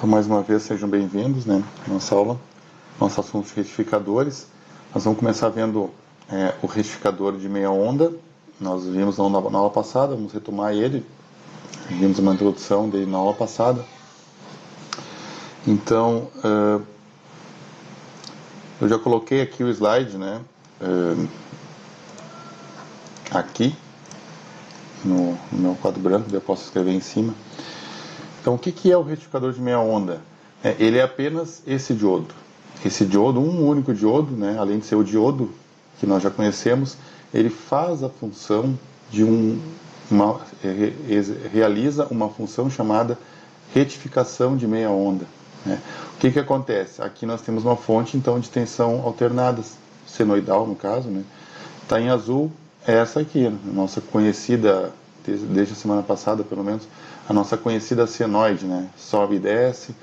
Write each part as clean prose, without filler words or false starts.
Então, mais uma vez, sejam bem-vindos, né, à nossa aula, nosso assunto de retificadores. Nós vamos começar vendo o retificador de meia onda. Nós vimos na aula passada, vamos retomar ele. Vimos uma introdução dele na aula passada. Então, eu já coloquei aqui o slide, né, aqui, no meu quadro branco, eu posso escrever em cima. Então, o que é o retificador de meia onda? Ele é apenas esse diodo. Esse diodo, um único diodo, né, além de ser o diodo que nós já conhecemos, ele faz a função de realiza uma função chamada retificação de meia onda. Né? O que acontece? Aqui nós temos uma fonte, então, de tensão alternadas, senoidal no caso, né? Está em azul, é essa aqui, a nossa conhecida, desde a semana passada pelo menos, a nossa conhecida senoide, né? Sobe e desce,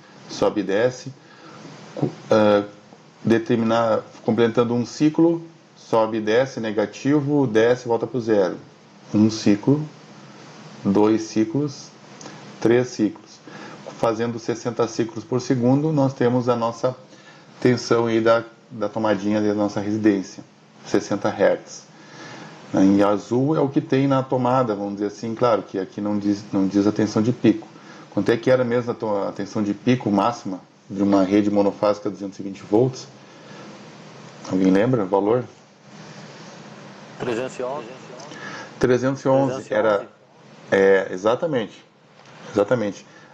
completando um ciclo, sobe e desce, negativo, desce e volta para o zero. Um ciclo, 2 ciclos, 3 ciclos. Fazendo 60 ciclos por segundo, nós temos a nossa tensão aí da tomadinha da nossa residência, 60 Hz. Em azul é o que tem na tomada, vamos dizer assim, claro que aqui não diz a tensão de pico. Quanto é que era mesmo a tensão de pico máxima de uma rede monofásica 220 volts? Alguém lembra o valor? 311. 311 era... exatamente.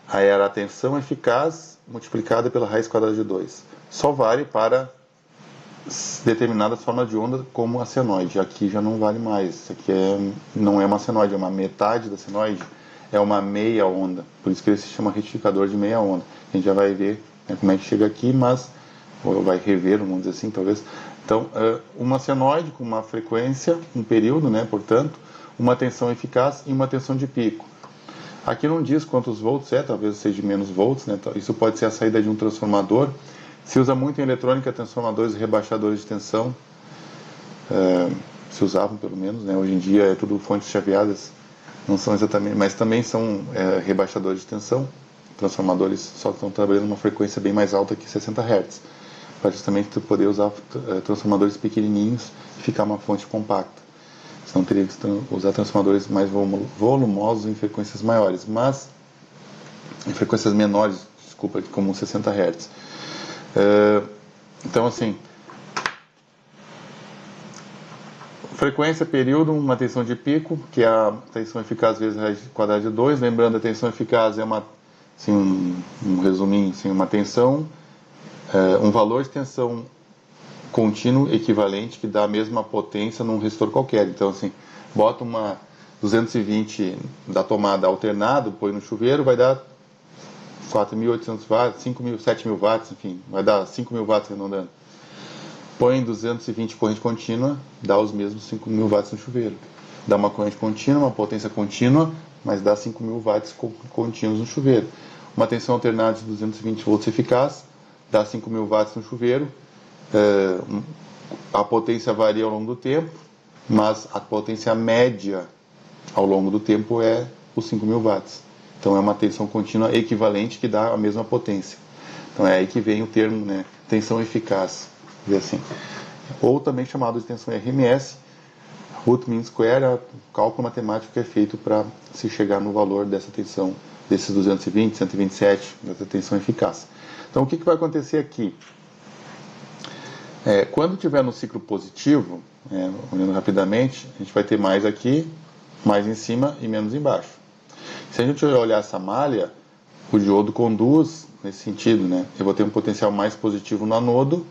Aí era a tensão eficaz multiplicada pela raiz quadrada de 2. Só vale para determinadas formas de onda, como a senoide. Aqui já não vale mais. Isso aqui não é uma senoide, é uma metade da senoide, é uma meia onda. Por isso que ele se chama retificador de meia onda. A gente já vai ver, né, como é que chega aqui, ou vai rever, vamos dizer assim, talvez. Então, uma senoide com uma frequência, um período, né, portanto, uma tensão eficaz e uma tensão de pico. Aqui não diz quantos volts talvez seja menos volts, né? Isso pode ser a saída de um transformador. Se usa muito em eletrônica transformadores e rebaixadores de tensão, se usavam pelo menos, né? Hoje em dia é tudo fontes chaveadas, não são exatamente, mas também são rebaixadores de tensão. Transformadores só estão trabalhando uma frequência bem mais alta que 60 Hz, para justamente tu poder usar transformadores pequenininhos e ficar uma fonte compacta. Senão teria que usar transformadores mais volumosos em frequências maiores, mas em frequências menores, desculpa, como 60 Hz. Então, assim, frequência, período, uma tensão de pico, que é a tensão eficaz vezes a raiz quadrada de 2. Lembrando, a tensão eficaz é um resuminho, assim, uma tensão, um valor de tensão contínuo equivalente que dá a mesma potência num resistor qualquer. Então, assim, bota uma 220 da tomada alternado, põe no chuveiro, vai dar 4.800 watts, 5.000, 7.000 watts, enfim, vai dar 5.000 watts arredondando. Põe 220 corrente contínua, dá os mesmos 5.000 watts no chuveiro. Dá uma corrente contínua, uma potência contínua, mas dá 5.000 watts contínuos no chuveiro. Uma tensão alternada de 220 volts eficaz, dá 5.000 watts no chuveiro. A potência varia ao longo do tempo, mas a potência média ao longo do tempo é os 5.000 watts. Então é uma tensão contínua equivalente que dá a mesma potência. Então é aí que vem o termo, né, tensão eficaz, assim. Ou também chamado de tensão RMS, root mean square, é o cálculo matemático que é feito para se chegar no valor dessa tensão, desses 220, 127, dessa tensão eficaz. Então o que vai acontecer aqui? Quando tiver no ciclo positivo, olhando rapidamente, a gente vai ter mais aqui, mais em cima e menos embaixo. Se a gente olhar essa malha, o diodo conduz nesse sentido, né? Eu vou ter um potencial mais positivo no anodo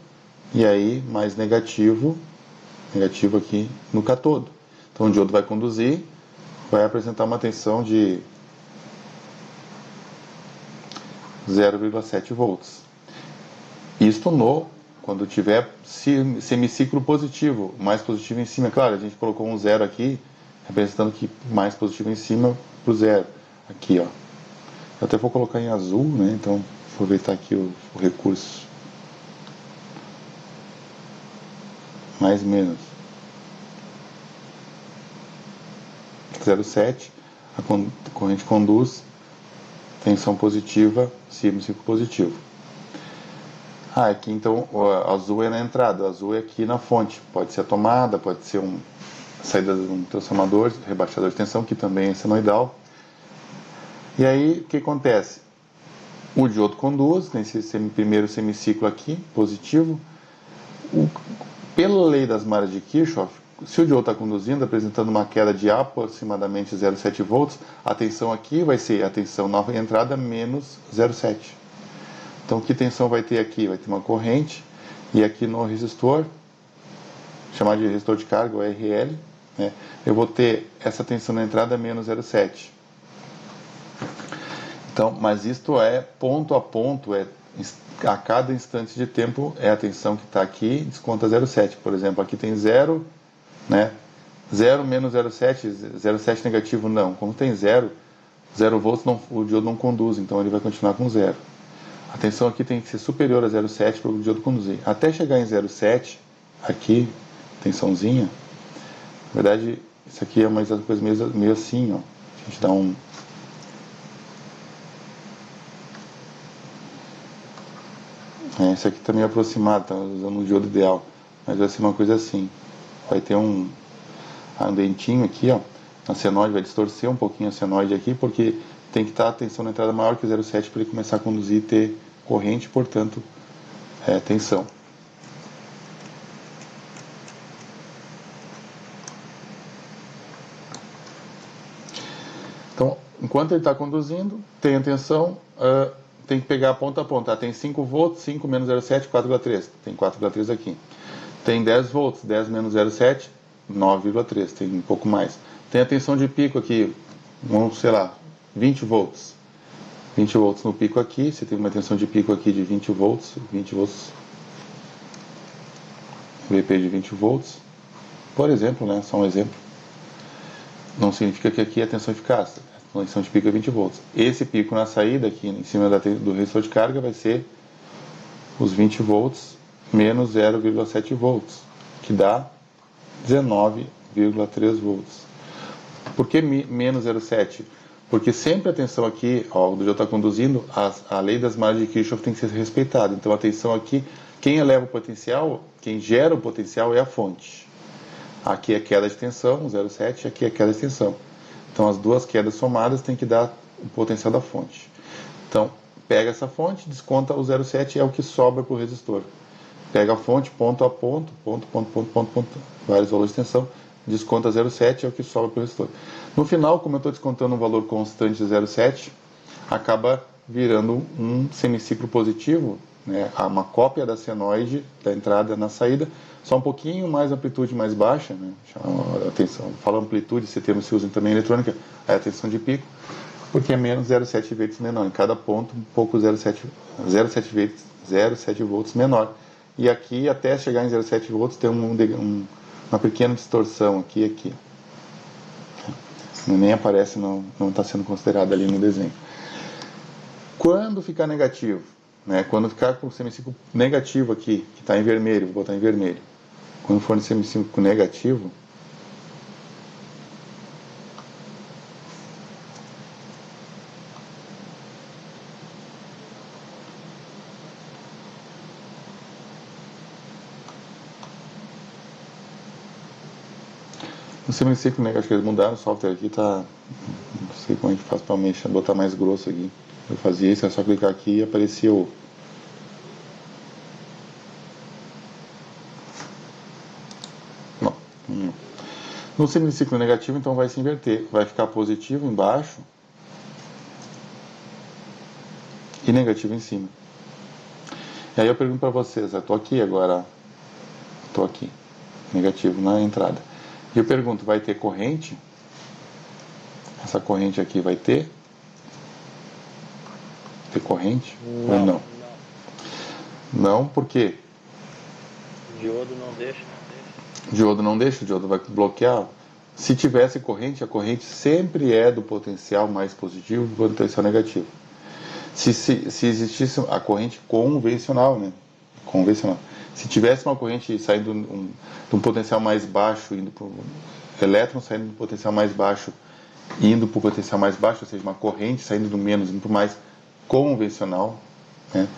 e aí mais negativo aqui no catodo. Então o diodo vai conduzir, vai apresentar uma tensão de 0,7 volts. Isto quando tiver semiciclo positivo, mais positivo em cima. Claro, a gente colocou um zero aqui, representando que mais positivo em cima para o zero. Aqui, ó. Eu até vou colocar em azul, né? Então, aproveitar aqui o recurso. Mais menos. 0,7. A corrente conduz tensão positiva, semiciclo positivo. Aqui então o azul é na entrada, o azul é aqui na fonte. Pode ser a tomada, pode ser a saída de um transformador, rebaixador de tensão, que também é senoidal. E aí o que acontece? O diodo conduz nesse primeiro semiciclo aqui, positivo. Pela lei das malhas de Kirchhoff, se o diodo está conduzindo, apresentando uma queda de aproximadamente 0,7 volts, a tensão aqui vai ser a tensão na entrada menos 0,7. Então, que tensão vai ter aqui? Vai ter uma corrente, e aqui no resistor, chamado de resistor de carga, o RL, né, eu vou ter essa tensão na entrada menos 0,7. Então, mas isto é ponto a ponto, a cada instante de tempo é a tensão que está aqui, desconta 0,7. Por exemplo, aqui tem 0, né? 0 menos 0,7, 0,7 negativo não. Como tem 0 volts, o diodo não conduz, então ele vai continuar com 0. A tensão aqui tem que ser superior a 0,7 para o diodo conduzir. Até chegar em 0,7, aqui, tensãozinha, na verdade, isso aqui é uma coisa meio assim, ó. A gente dá um... esse aqui está meio aproximado, está usando um diodo ideal, mas vai ser uma coisa assim. Vai ter um dentinho aqui, ó, na senoide, vai distorcer um pouquinho a senoide aqui, porque tem que estar a tensão na entrada maior que 0,7 para ele começar a conduzir e ter corrente, portanto, tensão. Então, enquanto ele está conduzindo, tem a tensão, tem que pegar ponta a ponta. Tem 5 volts, 5 menos 0,7, 4,3. Tem 4,3 aqui. Tem 10 volts, 10 menos 0,7, 9,3. Tem um pouco mais. Tem a tensão de pico aqui, vamos, sei lá, 20 volts. 20 volts no pico aqui. Você tem uma tensão de pico aqui de 20 volts. 20 volts. VP de 20 volts. Por exemplo, né? Só um exemplo. Não significa que aqui é a tensão eficaz. A tensão de pico é 20 volts. Esse pico na saída aqui em cima do resistor de carga vai ser os 20 volts menos 0,7 volts, que dá 19,3 volts. Por que menos 0,7? Porque sempre a tensão aqui, ó, o diodo está conduzindo, a lei das malhas de Kirchhoff tem que ser respeitada. Então a tensão aqui, quem eleva o potencial, quem gera o potencial é a fonte. Aqui é queda de tensão, 0,7, aqui é queda de tensão. Então as duas quedas somadas tem que dar o potencial da fonte. Então pega essa fonte, desconta o 0,7, é o que sobra para o resistor. Pega a fonte, ponto a ponto, vários valores de tensão, desconta 0,7, é o que sobra para o resistor. No final, como eu estou descontando um valor constante de 0,7, acaba virando um semiciclo positivo, né, uma cópia da senoide, da entrada na saída, só um pouquinho mais amplitude mais baixa, né, atenção, fala amplitude, esse termo se usa também em eletrônica, é a tensão de pico, porque é menos 0,7 volts menor, em cada ponto um pouco 0,7 volts menor. E aqui, até chegar em 0,7 volts, tem uma pequena distorção aqui e aqui. Nem aparece, não está sendo considerado ali no desenho. Quando ficar negativo, né, quando ficar com o semiciclo negativo aqui, que está em vermelho, vou botar em vermelho. Quando for no semiciclo negativo, no semiciclo negativo, acho que eles mudaram o software aqui, tá. Não sei como a gente faz para mexer, botar mais grosso aqui. Eu fazia isso, é só clicar aqui e aparecia o. Não. No semiciclo negativo, então vai se inverter. Vai ficar positivo embaixo e negativo em cima. E aí eu pergunto para vocês, eu tô aqui agora, tô aqui, negativo na entrada. E eu pergunto, vai ter corrente? Essa corrente aqui vai ter? Ter corrente? Não, ou não? Não, por quê? Diodo não deixa. Diodo não deixa, o diodo vai bloquear. Se tivesse corrente, a corrente sempre é do potencial mais positivo do potencial negativo. Se existisse a corrente convencional, né? Convencional. Se tivesse uma corrente saindo de um potencial mais baixo, indo para o elétron saindo do potencial mais baixo indo para o potencial mais baixo, ou seja, uma corrente saindo do menos indo para o mais convencional, né?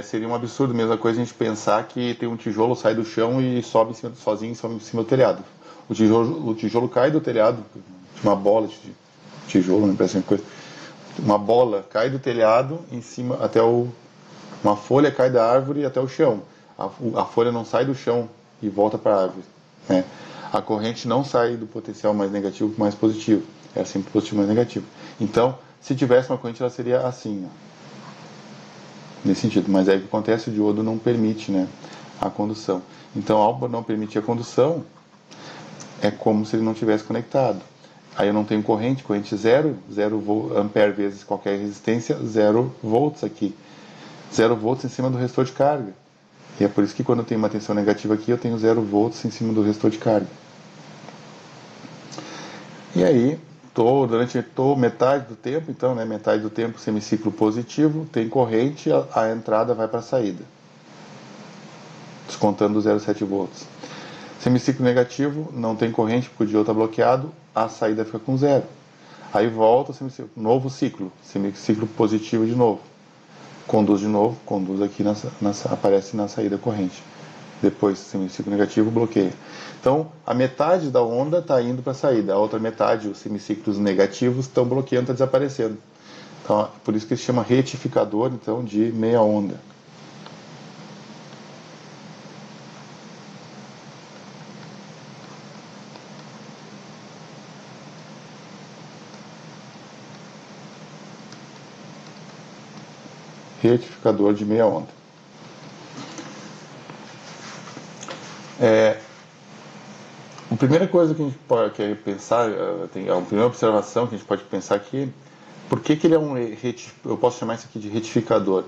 Seria um absurdo, mesma coisa a gente pensar que tem um tijolo, sai do chão e sobe sozinho em cima do telhado. O tijolo cai do telhado, uma bola de tijolo, não parece uma coisa. Uma bola cai do telhado em cima até uma folha cai da árvore até o chão. A folha não sai do chão e volta para a árvore, né? A corrente não sai do potencial mais negativo para o mais positivo. É sempre positivo mais negativo. Então, se tivesse uma corrente, ela seria assim, ó. Nesse sentido. Mas aí o que acontece, o diodo não permite, né, a condução. Então, ao não permitir a condução, é como se ele não tivesse conectado. Aí eu não tenho corrente zero ampere vezes qualquer resistência, 0 volts aqui. 0 volts em cima do resistor de carga. E é por isso que quando eu tenho uma tensão negativa aqui, eu tenho 0 volts em cima do resistor de carga. E aí, durante metade do tempo, então, né, metade do tempo, semiciclo positivo, tem corrente, a entrada vai para a saída, descontando os 0,7 volts. Semiciclo negativo, não tem corrente, porque o diodo está bloqueado, a saída fica com 0. Aí volta, novo ciclo, semiciclo positivo de novo. Conduz de novo, conduz aqui, aparece na saída corrente. Depois, semiciclo negativo, bloqueia. Então, a metade da onda está indo para a saída, a outra metade, os semiciclos negativos, estão bloqueando, está desaparecendo. Então, por isso que se chama retificador, então, de meia onda. Retificador de meia onda. A primeira coisa que a gente pode pensar, a primeira observação que a gente pode pensar aqui, por que ele é eu posso chamar isso aqui de retificador?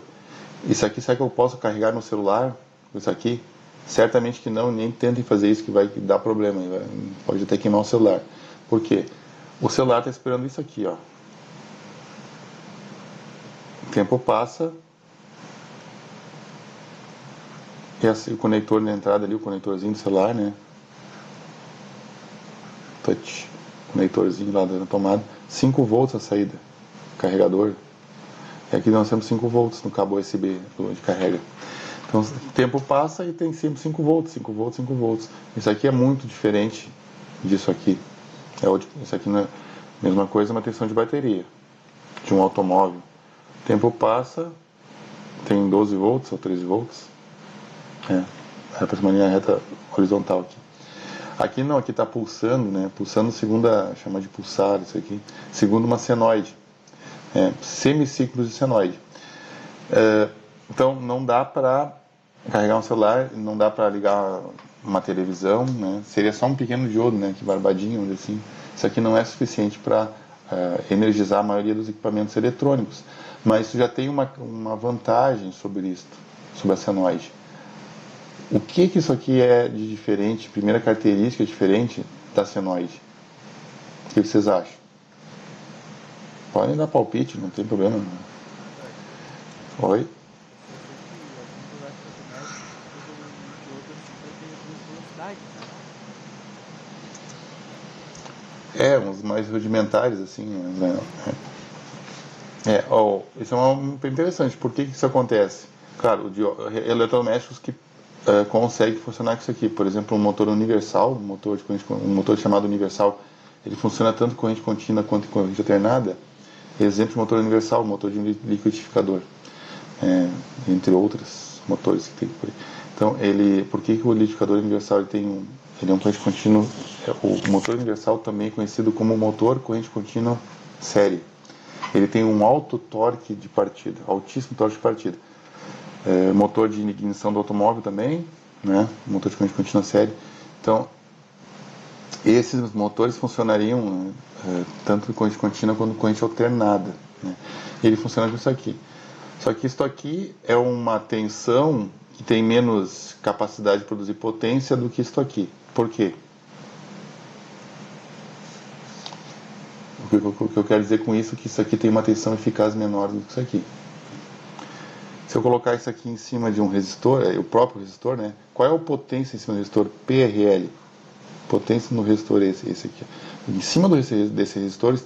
Isso aqui, será que eu posso carregar no celular? Isso aqui? Certamente que não, nem tentem fazer isso que vai dar problema, pode até queimar o celular. Por quê? O celular está esperando isso aqui, ó. O tempo passa, e assim, o conector na entrada ali, o conectorzinho do celular, né? Touch, conectorzinho lá na tomada, 5 volts a saída, carregador. E aqui nós temos 5 volts no cabo USB de carrega. Então o tempo passa e tem sempre 5 volts, 5 volts, 5 volts. Isso aqui é muito diferente disso aqui. Isso aqui não é a mesma coisa, uma tensão de bateria de um automóvel. O tempo passa, tem 12 volts ou 13 volts. Era para uma linha reta horizontal aqui. Aqui não, aqui está pulsando, né? Pulsando segundo chama de pulsar isso aqui, segundo uma senoide, semiciclos de senoide. Então não dá para carregar um celular, não dá para ligar uma televisão, né? Seria só um pequeno diodo, né? Que barbadinho, onde assim. Isso aqui não é suficiente para energizar a maioria dos equipamentos eletrônicos, mas isso já tem uma vantagem sobre isso, sobre a senoide. O que isso aqui é de diferente, primeira característica diferente da senoide? O que vocês acham? Podem dar palpite, não tem problema. Não. Oi? Uns mais rudimentares, assim. Né? Isso é interessante. Por que isso acontece? Claro, eletrodomésticos que consegue funcionar com isso aqui. Por exemplo, um motor universal, um motor chamado universal, ele funciona tanto com corrente contínua quanto com corrente alternada. Exemplo de motor universal, motor de liquidificador, entre outros motores que tem por aí. Então, por que o liquidificador universal ele é um corrente contínua? O motor universal também é conhecido como motor corrente contínua série. Ele tem um alto torque de partida, altíssimo torque de partida. Motor de ignição do automóvel também, né? Motor de corrente contínua série. Então, esses motores funcionariam tanto com corrente contínua quanto com corrente alternada, né? Ele funciona com isso aqui. Só que isso aqui é uma tensão que tem menos capacidade de produzir potência do que isso aqui. Por quê? O que eu quero dizer com isso é que isso aqui tem uma tensão eficaz menor do que isso aqui. Se eu colocar isso aqui em cima de um resistor, o próprio resistor, né? Qual é a potência em cima do resistor? PRL. Potência no resistor esse aqui. Em cima desse resistor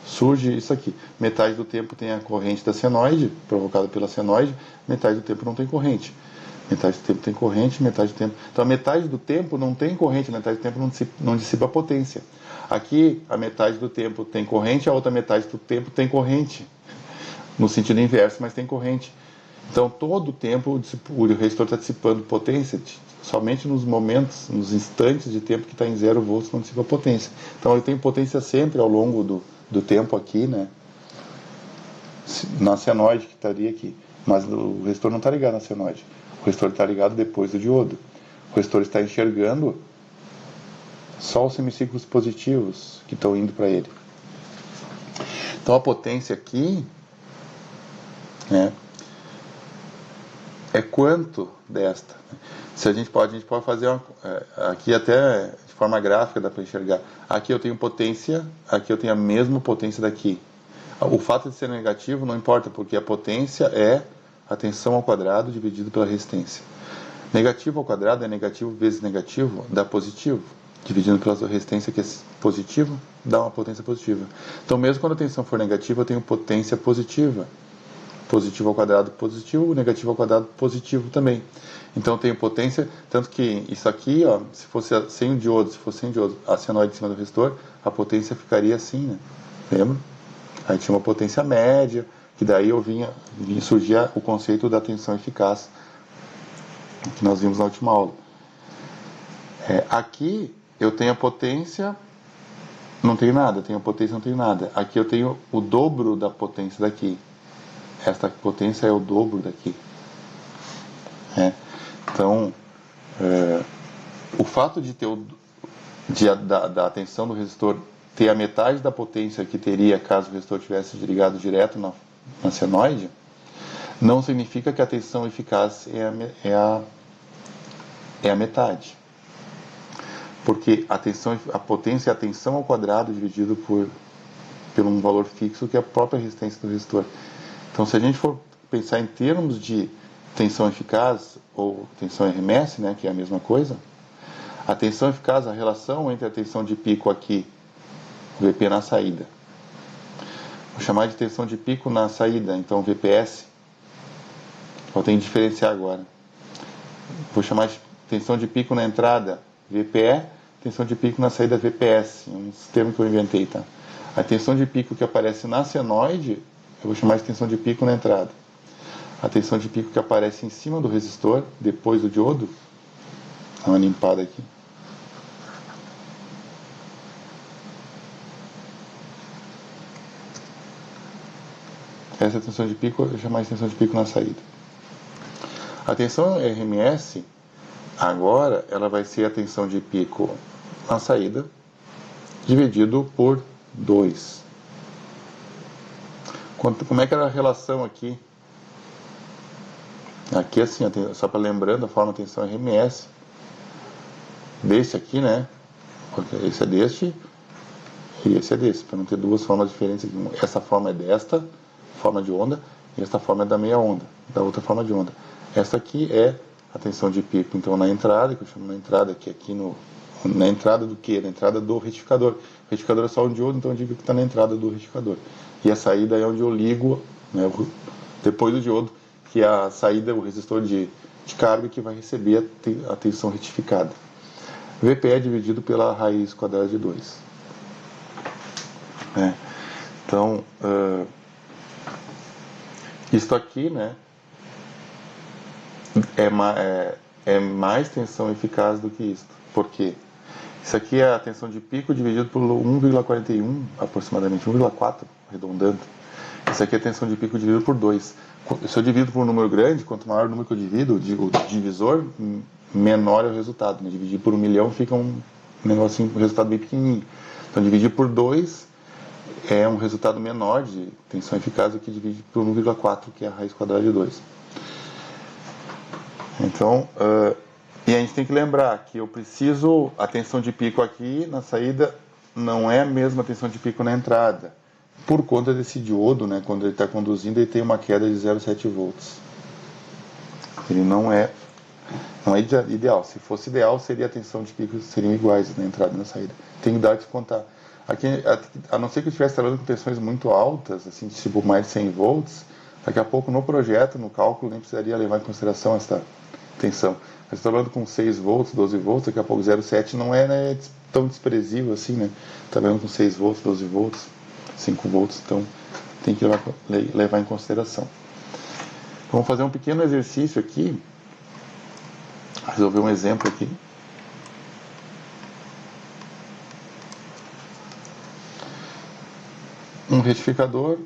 surge isso aqui. Metade do tempo tem a corrente da senoide, provocada pela senoide, metade do tempo não tem corrente. Metade do tempo tem corrente, metade do tempo... Então, a metade do tempo não tem corrente, metade do tempo não dissipa a potência. Aqui, a metade do tempo tem corrente, a outra metade do tempo tem corrente. No sentido inverso, mas tem corrente. Então, todo o tempo, o resistor está dissipando potência, somente nos momentos, nos instantes de tempo que está em 0 volts não dissipa potência. Então, eu tenho potência sempre ao longo do tempo aqui, né? Na senoide, que estaria aqui. Mas o resistor não está ligado na senoide. O resistor está ligado depois do diodo. O resistor está enxergando só os semiciclos positivos que estão indo para ele. Então, a potência aqui, né, é quanto desta. Se a gente pode fazer aqui até de forma gráfica dá para enxergar. Aqui eu tenho potência, aqui eu tenho a mesma potência daqui. O fato de ser negativo não importa, porque a potência é a tensão ao quadrado dividido pela resistência. Negativo ao quadrado é negativo vezes negativo, dá positivo. Dividindo pela resistência, que é positivo, dá uma potência positiva. Então, mesmo quando a tensão for negativa, eu tenho potência positiva. Positivo ao quadrado positivo, negativo ao quadrado positivo também. Então, eu tenho potência, tanto que isso aqui, ó, se fosse sem o diodo, a senoide em cima do resistor, a potência ficaria assim, né? Lembra? Aí tinha uma potência média, que daí surgia o conceito da tensão eficaz, que nós vimos na última aula. Aqui eu tenho a potência, não tenho nada, tenho a potência, não tenho nada. Aqui eu tenho o dobro da potência daqui. Esta potência é o dobro daqui. Então, o fato de ter da tensão do resistor ter a metade da potência que teria caso o resistor tivesse ligado direto na senoide, não significa que a tensão eficaz é a metade. Porque a potência é a tensão ao quadrado dividido por um valor fixo, que é a própria resistência do resistor. Então, se a gente for pensar em termos de tensão eficaz ou tensão RMS, né, que é a mesma coisa, a tensão eficaz, a relação entre a tensão de pico aqui, VP na saída, vou chamar de tensão de pico na saída, então VPS, eu tenho que diferenciar agora. Vou chamar de tensão de pico na entrada, VPE, tensão de pico na saída, VPS, um termo que eu inventei, tá? A tensão de pico que aparece na senoide, eu vou chamar de tensão de pico na entrada. A tensão de pico que aparece em cima do resistor, depois do diodo, dá uma limpada aqui. Essa tensão de pico, eu vou chamar de tensão de pico na saída. A tensão RMS, agora, ela vai ser a tensão de pico na saída, dividido por 2. Como é que era a relação aqui? Aqui assim, só para lembrando, a forma de tensão RMS, desse aqui, né? Porque esse é deste e esse é desse, para não ter duas formas diferentes aqui. Essa forma é desta, forma de onda, e esta forma é da meia onda, da outra forma de onda. Essa aqui é a tensão de pico, então na entrada, que eu chamo na entrada, que é aqui na entrada do que? Na entrada do retificador. O retificador é só um diodo, então eu digo que está na entrada do retificador. E a saída é onde eu ligo, né, depois do diodo, que é a saída, o resistor de carga que vai receber a tensão retificada. VP é dividido pela raiz quadrada de 2. Então, isto aqui, né, é mais tensão eficaz do que isto. Por quê? Isso aqui é a tensão de pico dividido por 1,41, aproximadamente 1,4, arredondando. Isso aqui é a tensão de pico dividido por 2. Se eu divido por um número grande, quanto maior o número que eu divido, o divisor, menor é o resultado. Né? Dividir por 1 milhão fica um negocinho, um resultado bem pequenininho. Então, dividir por 2 é um resultado menor de tensão eficaz do que dividir por 1,4, que é a raiz quadrada de 2. Então, e a gente tem que lembrar que eu preciso, a tensão de pico aqui na saída não é a mesma tensão de pico na entrada, por conta desse diodo, né, quando ele está conduzindo, ele tem uma queda de 0,7 volts. Ele não é Não é ideal. Se fosse ideal, seria a tensão de pico seriam iguais na entrada e na saída. Tem que dar descontar. Aqui, a não ser que eu estivesse trabalhando com tensões muito altas, assim, tipo mais de 100 volts, daqui a pouco no projeto, no cálculo, nem precisaria levar em consideração essa tensão. Mas trabalhando com 6 volts, 12 volts, daqui a pouco 0,7 não é, né, tão desprezível assim, né? Trabalhando com 6 volts, 12 volts, 5 volts, então tem que levar em consideração. Vamos fazer um pequeno exercício aqui. Resolver um exemplo aqui. Um retificador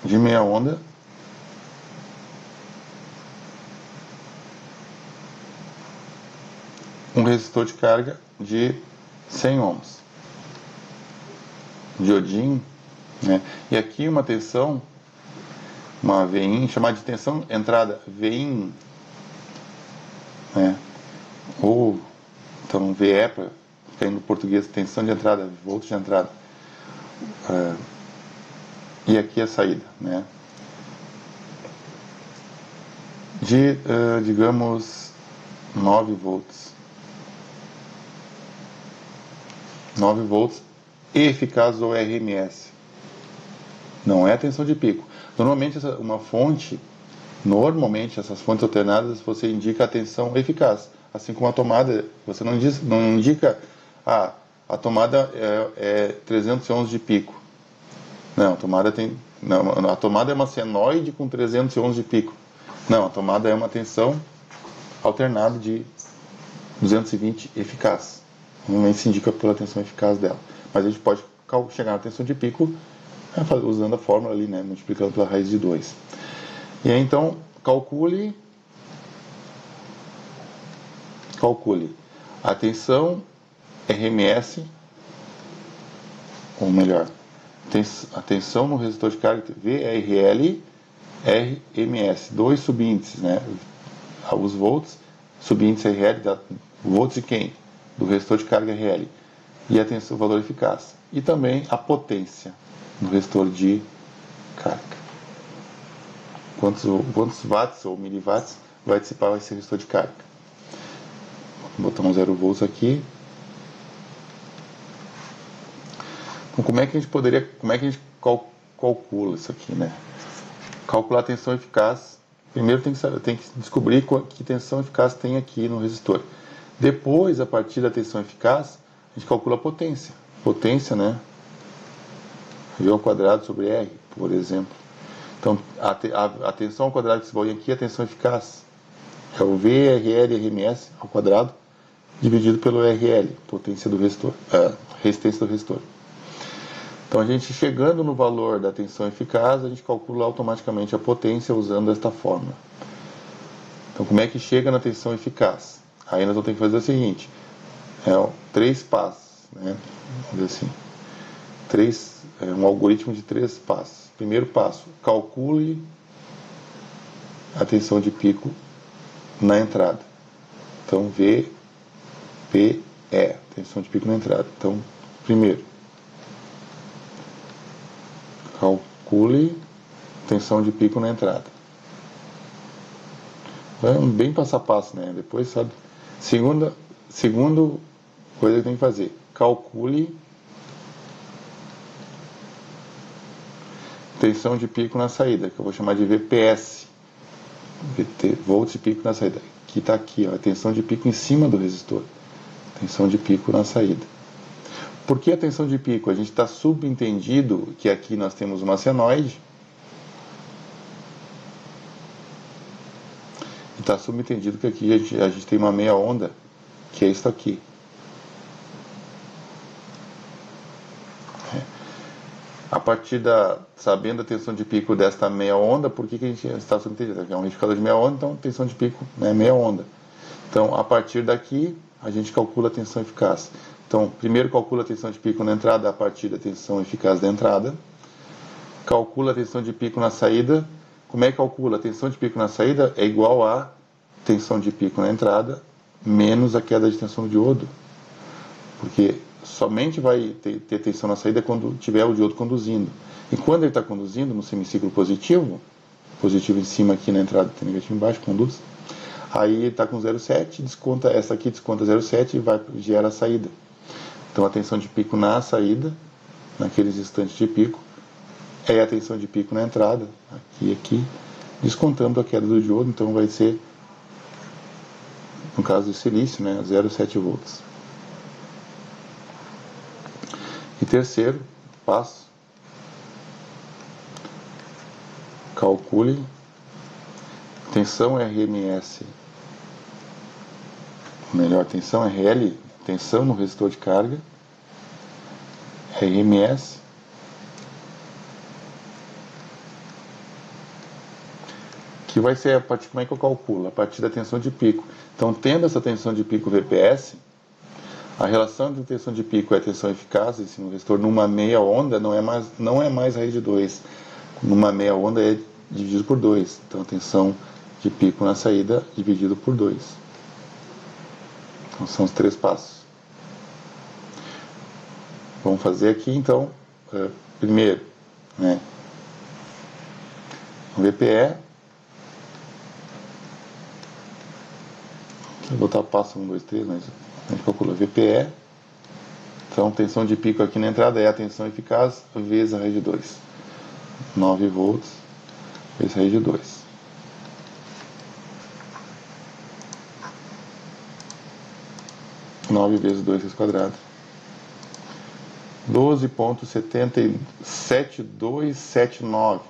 de meia onda um resistor de carga de 100 ohms, diodinho, né? E aqui uma tensão, uma VIN, chamada de tensão entrada VIN, né? Ou então VE, para ficar no português, tensão de entrada, volts de entrada. E aqui a saída, né? De, digamos, 9 volts. 9 volts eficaz ou RMS. Não é a tensão de pico. Normalmente essas fontes alternadas você indica a tensão eficaz. Assim como a tomada, você não indica a tomada é 300 ohms de pico. Não, a tomada é uma senoide com 300 ohms de pico. Não, a tomada é uma tensão alternada de 220 eficaz. Normalmente se indica pela tensão eficaz dela. Mas a gente pode chegar na tensão de pico usando a fórmula ali, né, multiplicando pela raiz de 2. E aí então, calcule a tensão RMS, ou melhor, a tensão no resistor de carga VRL, RMS, dois subíndices, né? Os volts, subíndice RL, volts de quem? Do resistor de carga RL. E a tensão, o valor eficaz. E também a potência no resistor de carga. Quantos watts ou miliwatts vai dissipar esse resistor de carga? Vou botar um 0 volts aqui. Então, como é que a gente calcula isso aqui, né? Calcular a tensão eficaz. Primeiro tem que descobrir que tensão eficaz tem aqui no resistor. Depois, a partir da tensão eficaz, a gente calcula a potência. Potência, né? V ao quadrado sobre R, por exemplo. Então, a tensão ao quadrado que se põe aqui é a tensão eficaz. É o VRL/RMS ao quadrado dividido pelo RL, potência do resistor, resistência do resistor. Então, a gente chegando no valor da tensão eficaz, a gente calcula automaticamente a potência usando esta fórmula. Então, como é que chega na tensão eficaz? Aí nós vamos ter que fazer o seguinte, 3 passos, né? Vamos dizer assim, um algoritmo de 3 passos. Primeiro passo, calcule a tensão de pico na entrada. Então, VPE, tensão de pico na entrada. Então, primeiro, calcule tensão de pico na entrada. É bem passo a passo, né? Depois, sabe? Segundo coisa que tem que fazer, calcule tensão de pico na saída, que eu vou chamar de VPS, volts de pico na saída, que está aqui, a tensão de pico em cima do resistor, tensão de pico na saída. Por que a tensão de pico? A gente está subentendido que aqui nós temos uma senoide, e está subentendido que aqui a gente tem uma meia onda, que é isso aqui. A partir sabendo a tensão de pico desta meia onda, por que a gente está subentendido? É um retificador de meia onda, então tensão de pico, né, meia onda. Então, a partir daqui, a gente calcula a tensão eficaz. Então, primeiro calcula a tensão de pico na entrada a partir da tensão eficaz da entrada. Calcula a tensão de pico na saída. Como é que calcula? A tensão de pico na saída é igual a tensão de pico na entrada menos a queda de tensão do diodo. Porque somente vai ter tensão na saída quando tiver o diodo conduzindo. E quando ele está conduzindo no semiciclo positivo, positivo em cima aqui na entrada, tem negativo embaixo, conduz. Aí está com 0,7, desconta essa aqui, desconta 0,7 e gera a saída. Então a tensão de pico na saída, naqueles instantes de pico, é a tensão de pico na entrada, aqui e aqui, descontando a queda do diodo, então vai ser, no caso do silício, né, 0,7 volts. E terceiro passo, calcule tensão RMS, melhor, tensão RL, tensão no resistor de carga, RMS, que vai ser a partir, como é que eu calculo? A partir da tensão de pico. Então, tendo essa tensão de pico VPS, a relação entre tensão de pico e a tensão eficaz desse resistor numa meia onda não é mais raiz de 2. Numa meia onda é dividido por 2. Então, a tensão de pico na saída dividido por 2. Então, são os 3 passos. Vamos fazer aqui, então, primeiro, né, o VPE. Vou botar o passo 1, 2, 3, mas a gente calcula VPE. Então, tensão de pico aqui na entrada é a tensão eficaz vezes a raiz de 2. 9 volts vezes a raiz de 2. Nove vezes 2 raiz quadrada. 12.77279.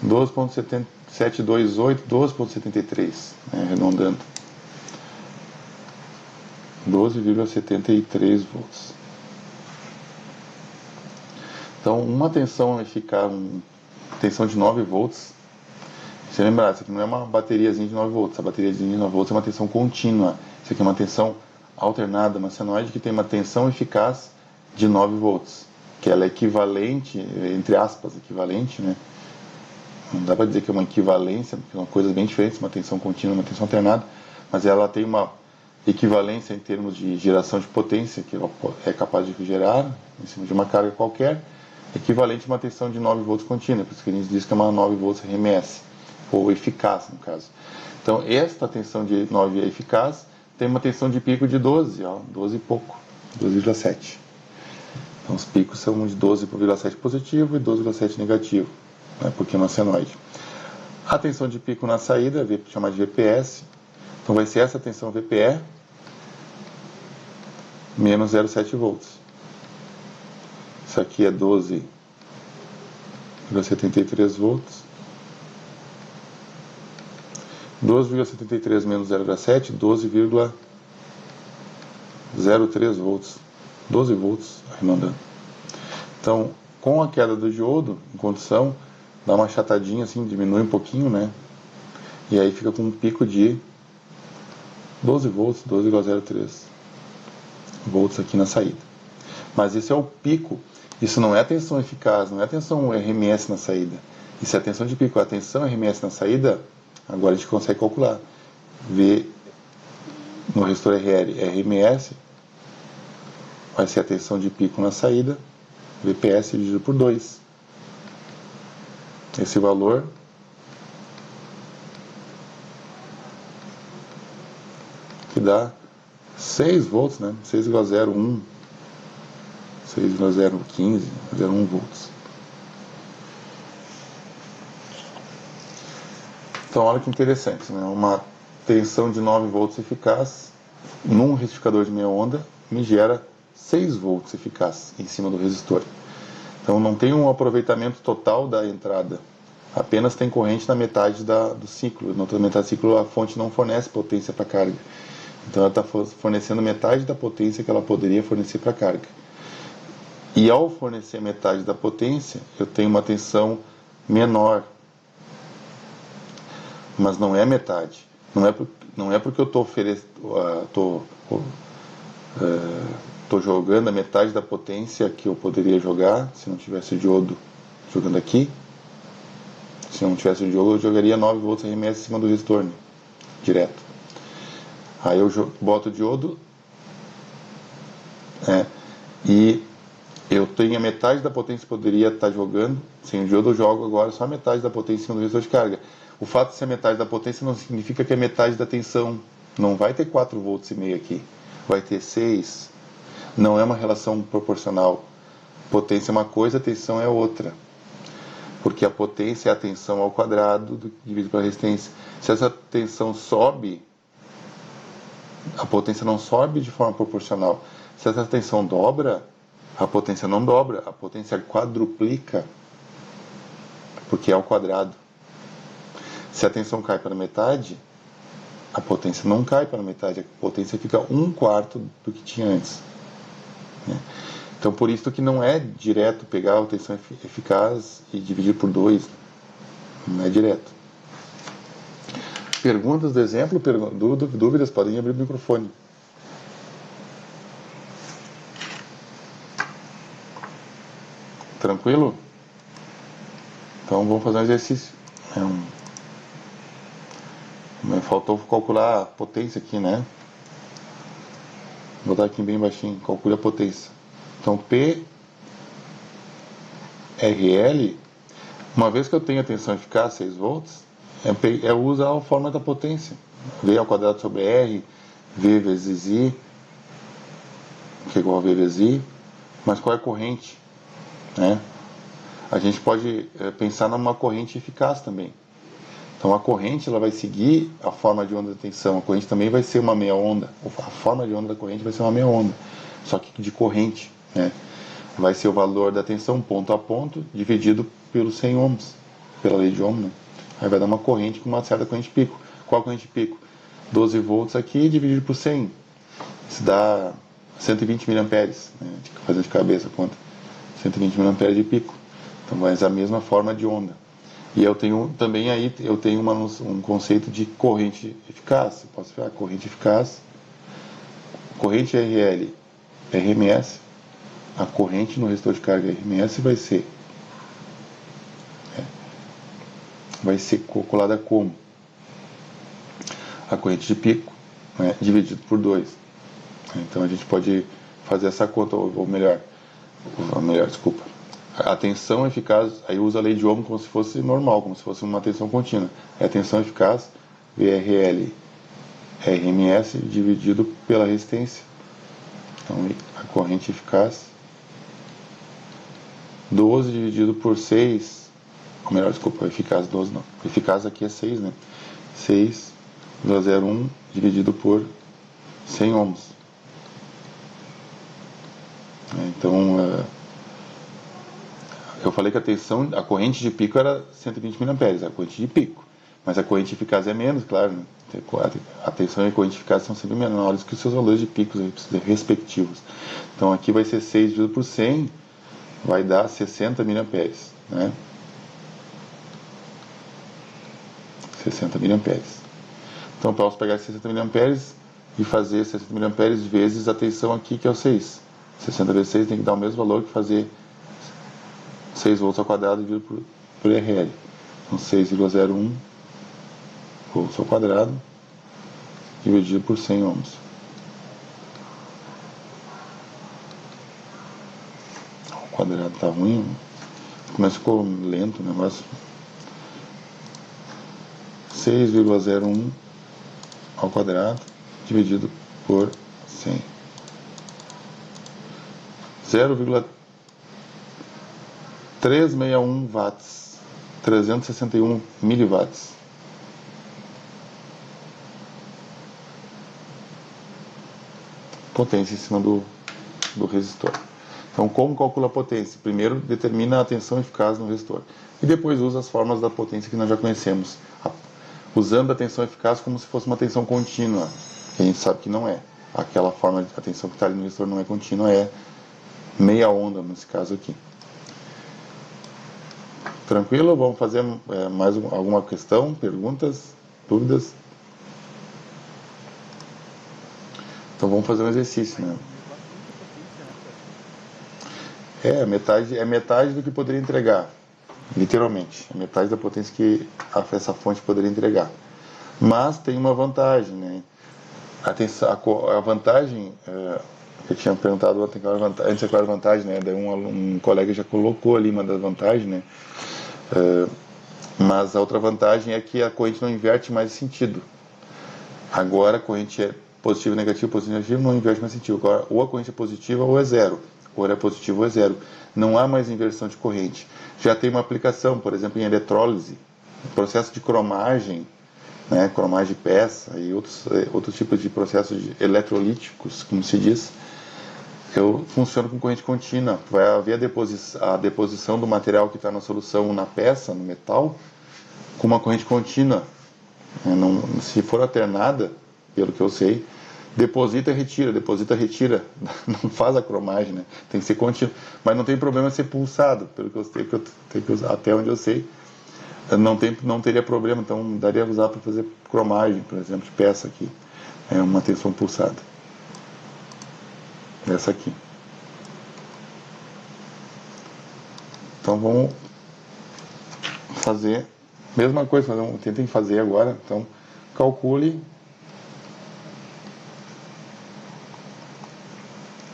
12.728, 12.73, né, arredondando. 12,73 volts. Então, uma tensão eficaz, tensão de 9 volts. Se lembrar, isso aqui não é uma bateriazinha de 9 volts. A bateriazinha de 9 volts é uma tensão contínua. Isso aqui é uma tensão alternada, uma senoide que tem uma tensão eficaz de 9 volts. Que ela é equivalente, entre aspas, equivalente, né? Não dá para dizer que é uma equivalência, porque são coisas bem diferentes, uma tensão contínua e uma tensão alternada. Mas ela tem uma equivalência em termos de geração de potência, que ela é capaz de gerar em cima de uma carga qualquer, equivalente a uma tensão de 9 volts contínua, por isso que a gente diz que é uma 9 volts RMS, ou eficaz no caso. Então, esta tensão de 9 é eficaz, tem uma tensão de pico de 12, ó, 12 e pouco, 12,7. Então, os picos são de 12,7 positivo e 12,7 negativo, né, porque é uma senoide. A tensão de pico na saída, chamada de VPS, então vai ser essa tensão VPE menos 0,7 volts. Isso aqui é 12,73 volts. 12,73 menos 0,7, 12,03 volts. 12 volts, arredondando. Então, com a queda do diodo em condução, dá uma achatadinha assim, diminui um pouquinho, né? E aí fica com um pico de 12 volts, 12,03 volts aqui na saída. Mas isso é o pico, isso não é a tensão eficaz, não é a tensão RMS na saída. Isso é a tensão de pico. A tensão RMS na saída, agora a gente consegue calcular. V no resistor RMS vai ser a tensão de pico na saída, VPS dividido por 2. Esse valor que dá 6 volts, né? 6,01, 6,015, 0,1 volts. Então, olha que interessante, né? Uma tensão de 9 volts eficaz num retificador de meia onda me gera 6 volts eficaz em cima do resistor. Então, não tem um aproveitamento total da entrada, apenas tem corrente na metade do ciclo. Na outra metade do ciclo, a fonte não fornece potência para a carga. Então, ela está fornecendo metade da potência que ela poderia fornecer para a carga. E ao fornecer metade da potência, eu tenho uma tensão menor. Mas não é metade. Não é porque eu estou jogando a metade da potência que eu poderia jogar, se não tivesse o diodo jogando aqui. Se não tivesse o diodo, eu jogaria 9 volts RMS em cima do resistor, né? Direto. Aí eu boto o diodo, e eu tenho a metade da potência que poderia estar jogando, sem o diodo eu jogo agora só a metade da potência no resistor de carga. O fato de ser a metade da potência não significa que é metade da tensão. Não vai ter 4,5 volts aqui, vai ter 6. Não é uma relação proporcional. Potência é uma coisa, tensão é outra. Porque a potência é a tensão ao quadrado dividido pela resistência. Se essa tensão sobe, a potência não sobe de forma proporcional. Se essa tensão dobra, a potência não dobra, a potência quadruplica, porque é ao quadrado. Se a tensão cai para metade, a potência não cai para metade, a potência fica 1/4 do que tinha antes. Então, por isso que não é direto pegar a tensão eficaz e dividir por 2. Não é direto. Perguntas do exemplo? Dúvidas? Podem abrir o microfone. Tranquilo? Então, vamos fazer um exercício. Faltou calcular a potência aqui, né? Vou botar aqui bem baixinho. Calcule a potência. Então, PRL, uma vez que eu tenho a tensão eficaz 6 volts, eu uso a fórmula da potência. V ao quadrado sobre R, V vezes I, que é igual a V vezes I. Mas qual é a corrente? Né? A gente pode pensar numa corrente eficaz também. Então, a corrente ela vai seguir a forma de onda da tensão. A corrente também vai ser uma meia onda. A forma de onda da corrente vai ser uma meia onda, só que de corrente. Né? Vai ser o valor da tensão ponto a ponto dividido pelos 100 ohms, pela lei de Ohm. Né? Aí vai dar uma corrente com uma certa corrente pico. Qual a corrente pico? 12 volts aqui dividido por 100. Isso dá 120 mA. Né? Fazer de cabeça a conta. 120 mA de pico. Então vai ser a mesma forma de onda. E eu tenho também aí um conceito de corrente eficaz. Eu posso ver a corrente eficaz, corrente RL, RMS. A corrente no resistor de carga RMS vai ser calculada como a corrente de pico, né, dividido por 2. Então a gente pode fazer essa conta, ou melhor, desculpa. A tensão eficaz, aí usa a lei de Ohm como se fosse normal, como se fosse uma tensão contínua. É a tensão eficaz, VRL, RMS dividido pela resistência. Então a corrente eficaz 12 dividido por 6, ou melhor, desculpa, eficaz 12 não, eficaz aqui é 6, né? 6,01 dividido por 100 ohms. Então, eu falei que a corrente de pico era 120 mA, a corrente de pico, mas a corrente eficaz é menos, claro, né? A tensão e a corrente eficaz são sempre menores que os seus valores de picos respectivos. Então, aqui vai ser 6 dividido por 100, vai dar 60 mA, né? 60 mA. Então eu posso pegar 60 mA e fazer 60 mA vezes a tensão aqui, que é o 6. 60 vezes 6 tem que dar o mesmo valor que fazer 6 volts ao quadrado dividido por RL. Então 6,01 volts ao quadrado dividido por 100 ohms. O quadrado tá ruim, mas ficou lento o negócio. 6,01 ao quadrado dividido por 100. 0,361 watts, 361 miliwatts. Potência em cima do resistor. Então, como calcula a potência? Primeiro, determina a tensão eficaz no resistor. E depois usa as formas da potência que nós já conhecemos. Usando a tensão eficaz como se fosse uma tensão contínua. Que a gente sabe que não é. Aquela forma de tensão que está ali no resistor não é contínua, é meia onda, nesse caso aqui. Tranquilo? Vamos fazer mais alguma questão? Perguntas? Dúvidas? Então vamos fazer um exercício, né? É metade do que poderia entregar, literalmente. É metade da potência que essa fonte poderia entregar. Mas tem uma vantagem, né? A vantagem Eu tinha perguntado ontem qual era a vantagem, antes qual era a vantagem, né? Daí um colega já colocou ali uma das vantagens, né? Mas a outra vantagem é que a corrente não inverte mais sentido. Agora a corrente é positivo, negativo, positivo, negativo, não inverte mais sentido. Agora, ou a corrente é positiva ou é zero. Ou é positivo ou é zero. Não há mais inversão de corrente. Já tem uma aplicação, por exemplo, em eletrólise, processo de cromagem, né, cromagem de peça e outros tipos de processos eletrolíticos, como se diz. Funciona com corrente contínua. Vai haver a deposição do material que está na solução na peça, no metal, com uma corrente contínua. Não, se for alternada, pelo que eu sei, deposita e retira, não faz a cromagem, né? Tem que ser contínuo, mas não tem problema ser pulsado, pelo que eu sei, até onde eu sei, não teria problema, então daria a usar para fazer cromagem, por exemplo, de peça aqui, é uma tensão pulsada, essa aqui. Então vamos fazer mesma coisa, tentem fazer agora. Então calcule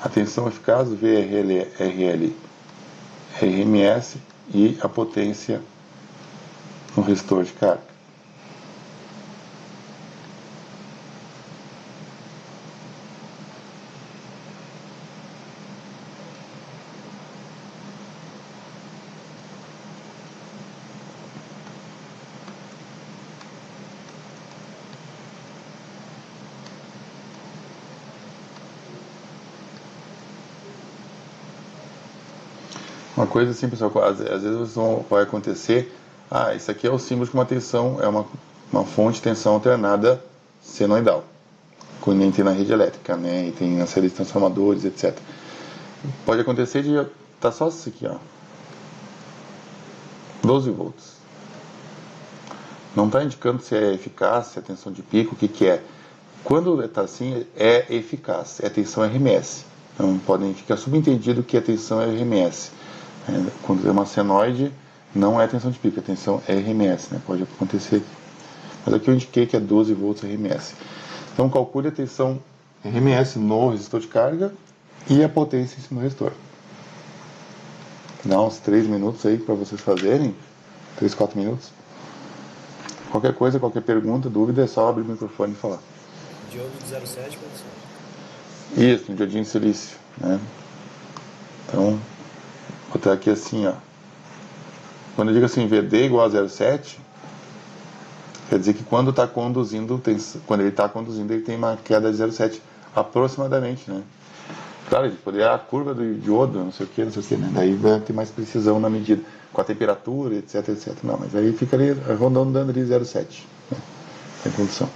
a tensão eficaz, VRL, RMS e a potência no resistor de carga. Uma coisa assim, pessoal, às vezes vai acontecer, isso aqui é o símbolo de uma tensão, é uma fonte de tensão alternada senoidal, que nem tem na rede elétrica, né, e tem na série de transformadores, etc. Pode acontecer de tá só isso aqui, ó, 12 volts. Não está indicando se é eficaz, se é tensão de pico, o que é. Quando está assim, é eficaz, é tensão RMS. Então fica subentendido que a tensão é RMS. Quando é uma senoide, não é tensão de pico, é tensão RMS, né? Pode acontecer. Mas aqui eu indiquei que é 12 volts RMS. Então calcule a tensão RMS no resistor de carga e a potência em cima do resistor. Dá uns 3 minutos aí para vocês fazerem, 3, 4 minutos. Qualquer coisa, qualquer pergunta, dúvida, é só abrir o microfone e falar. Diodo de 0,7, professor? Isso, um diodinho de silício, né? Então, vou botar aqui assim, ó. Quando eu digo assim, VD igual a 0,7, quer dizer que quando ele está conduzindo, ele tem uma queda de 0,7 aproximadamente, né? Claro, ele poderia a curva do diodo, não sei o que, né? Daí vai ter mais precisão na medida, com a temperatura, etc, etc. Não, mas aí fica ali rondando ali 0,7, né? Em condução.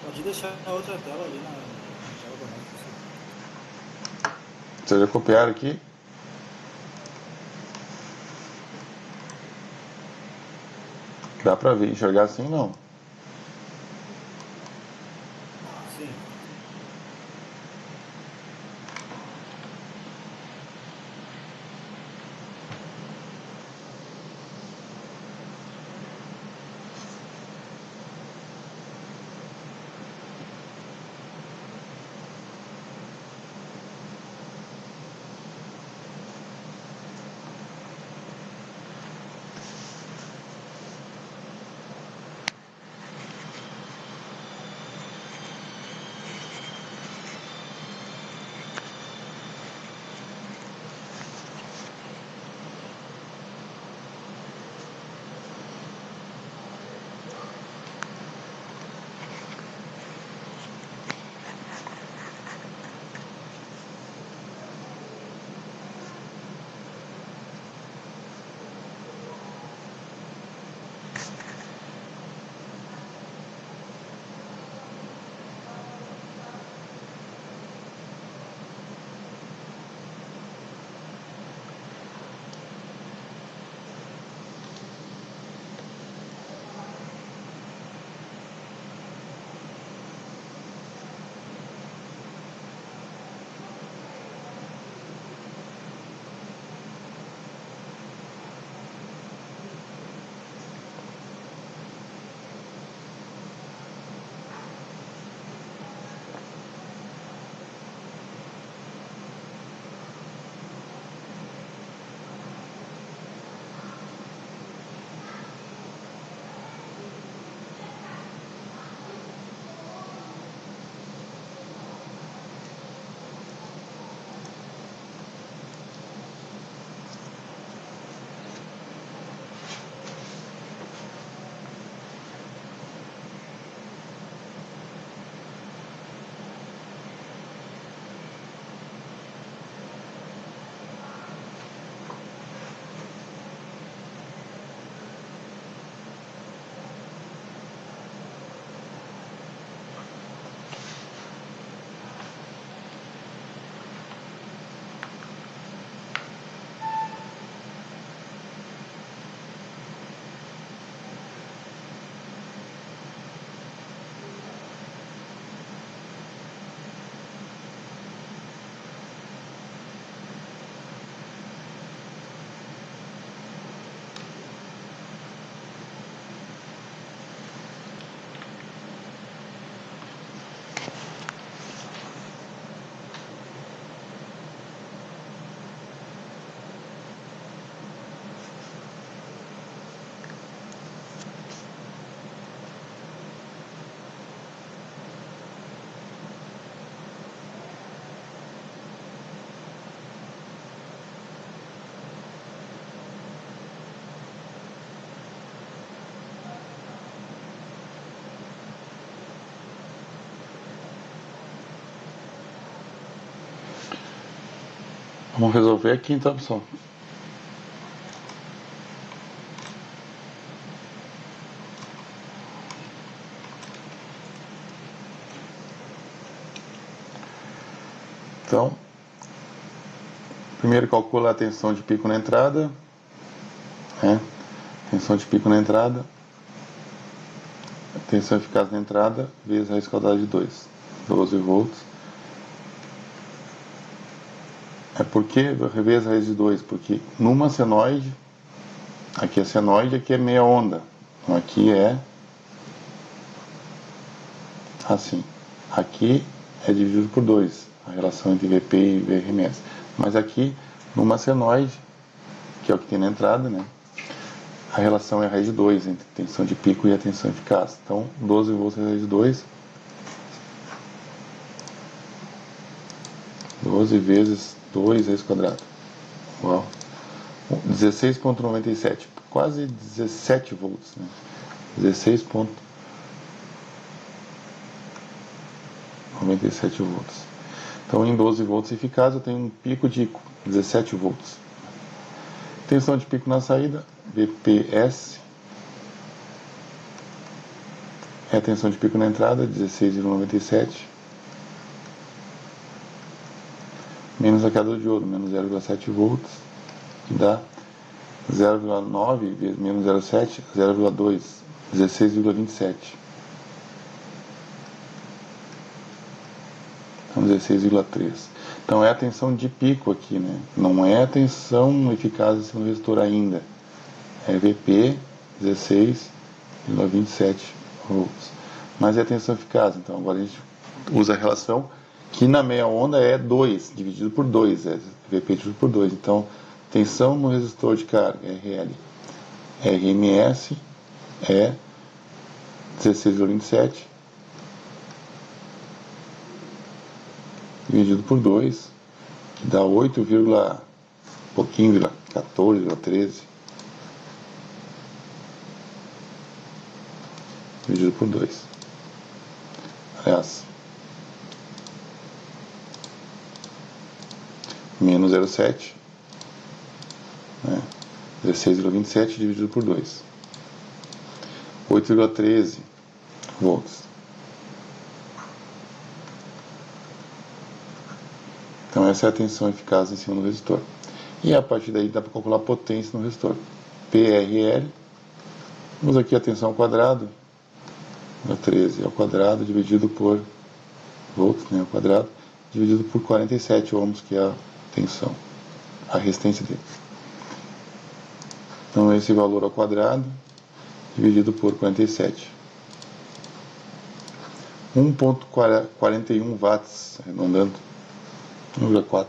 Pode deixar a outra tela ali na tela do Mac. Vocês já copiaram aqui? Dá pra ver, enxergar assim não. Sim. Vamos resolver aqui então, pessoal. Então, primeiro calcula a tensão de pico na entrada, né? Tensão de pico na entrada, tensão eficaz na entrada, vezes raiz quadrada de 2, 12 volts. Por que vezes raiz de 2? Porque numa senoide, aqui é senoide, aqui é meia onda. Então aqui é assim. Aqui é dividido por 2, a relação entre VP e VRMS. Mas aqui, numa senoide, que é o que tem na entrada, né? A relação é raiz de 2 entre a tensão de pico e a tensão eficaz. Então, 12 volts raiz de 2. 12 vezes 2 raiz quadrada. Uau. 16,97. Quase 17 volts. Né? 16,97 volts. Então, em 12 volts eficaz, eu tenho um pico de 17 volts. Tensão de pico na saída, VPS. É a tensão de pico na entrada, 16,97. Menos a queda do diodo, menos 0,7 volts, que dá 0,9 vezes menos 0,7, 0,2, 16,27. Então, 16,3. Então, é a tensão de pico aqui, né? Não é a tensão eficaz no resistor ainda. É VP, 16,27 volts. Mas é a tensão eficaz. Então, agora a gente usa a relação que na meia onda é 2, dividido por 2. É VP dividido por 2. Então, tensão no resistor de carga, RL. RMS é 16,27. Dividido por 2, que dá 8, pouquinho, 14,13. Dividido por 2. Aliás, menos 0,7, né? 16,27 dividido por 2. 8,13 volts. Então essa é a tensão eficaz em cima do resistor. E a partir daí dá para calcular a potência no resistor. PRL, vamos aqui a tensão ao quadrado, 13 ao quadrado dividido por volts, né, ao quadrado, dividido por 47 ohms, que é a tensão, a resistência dele. Então esse valor ao quadrado dividido por 47. 1,41 watts, arredondando. 1,4.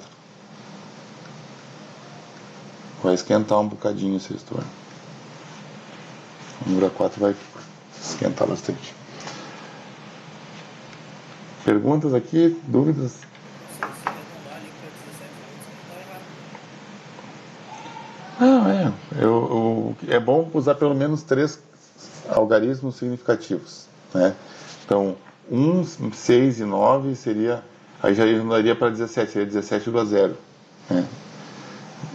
Vai esquentar um bocadinho esse resistor. 1,4 vai esquentar bastante. Perguntas aqui? Dúvidas? Se arredondar ali para 17 volts, não tá errado. É bom usar pelo menos 3 algarismos significativos, né? Então, 1, 6 e 9 seria... Aí já arredondaria para 17, seria 17,0. Né?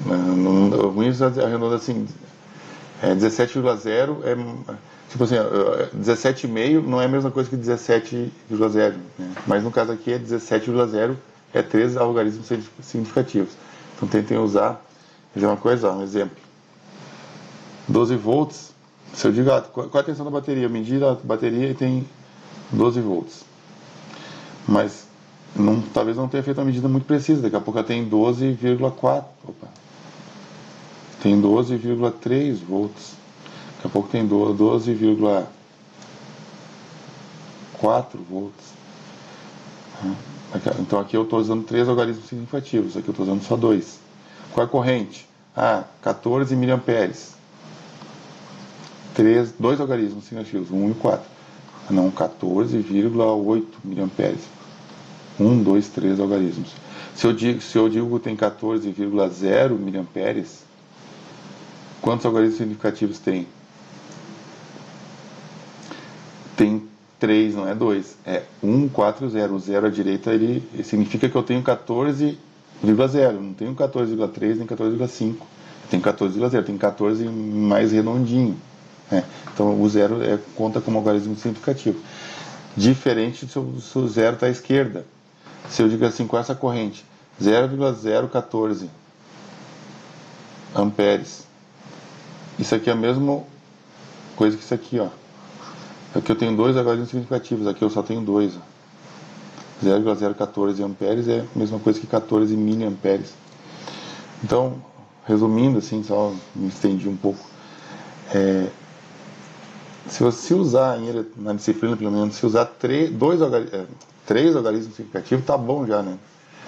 O ruim é arredondar assim, 17,0 é, tipo assim, 17,5 não é a mesma coisa que 17,0. Né? Mas no caso aqui é 17,0, é 3 algarismos significativos. Então tentem usar, fazer uma coisa, um exemplo. 12 volts, se eu digo, qual é a tensão da bateria? Eu medi a bateria e tem 12 volts. Mas talvez não tenha feito uma medida muito precisa, daqui a pouco ela tem 12,4, tem 12,3 volts, daqui a pouco tem 12,4 volts. Então aqui eu estou usando 3 algarismos significativos, aqui eu estou usando só 2. Qual é a corrente? 14 miliamperes. 2 algarismos significativos, 1 e 4. Não, 14,8 miliamperes. 1, 2, 3 algarismos. Se eu digo que tem 14,0 miliamperes, quantos algarismos significativos tem? Tem 3, não é 2. É 1, 4, 0. O 0 à direita ele significa que eu tenho 14 0. Não tem um 14,3 nem 14,5. Tem 14,0, tem 14 mais redondinho. Né? Então o zero conta como algarismo significativo. Diferente se o zero está à esquerda. Se eu digo assim, com essa corrente, 0,014 amperes. Isso aqui é a mesma coisa que isso aqui, ó. Aqui eu tenho dois algarismos significativos, aqui eu só tenho dois. 0,014 amperes é a mesma coisa que 14 miliamperes. Então, resumindo assim, só me estendi um pouco. Se você usar na disciplina, pelo menos, se usar três algarismos significativos, tá bom já, né?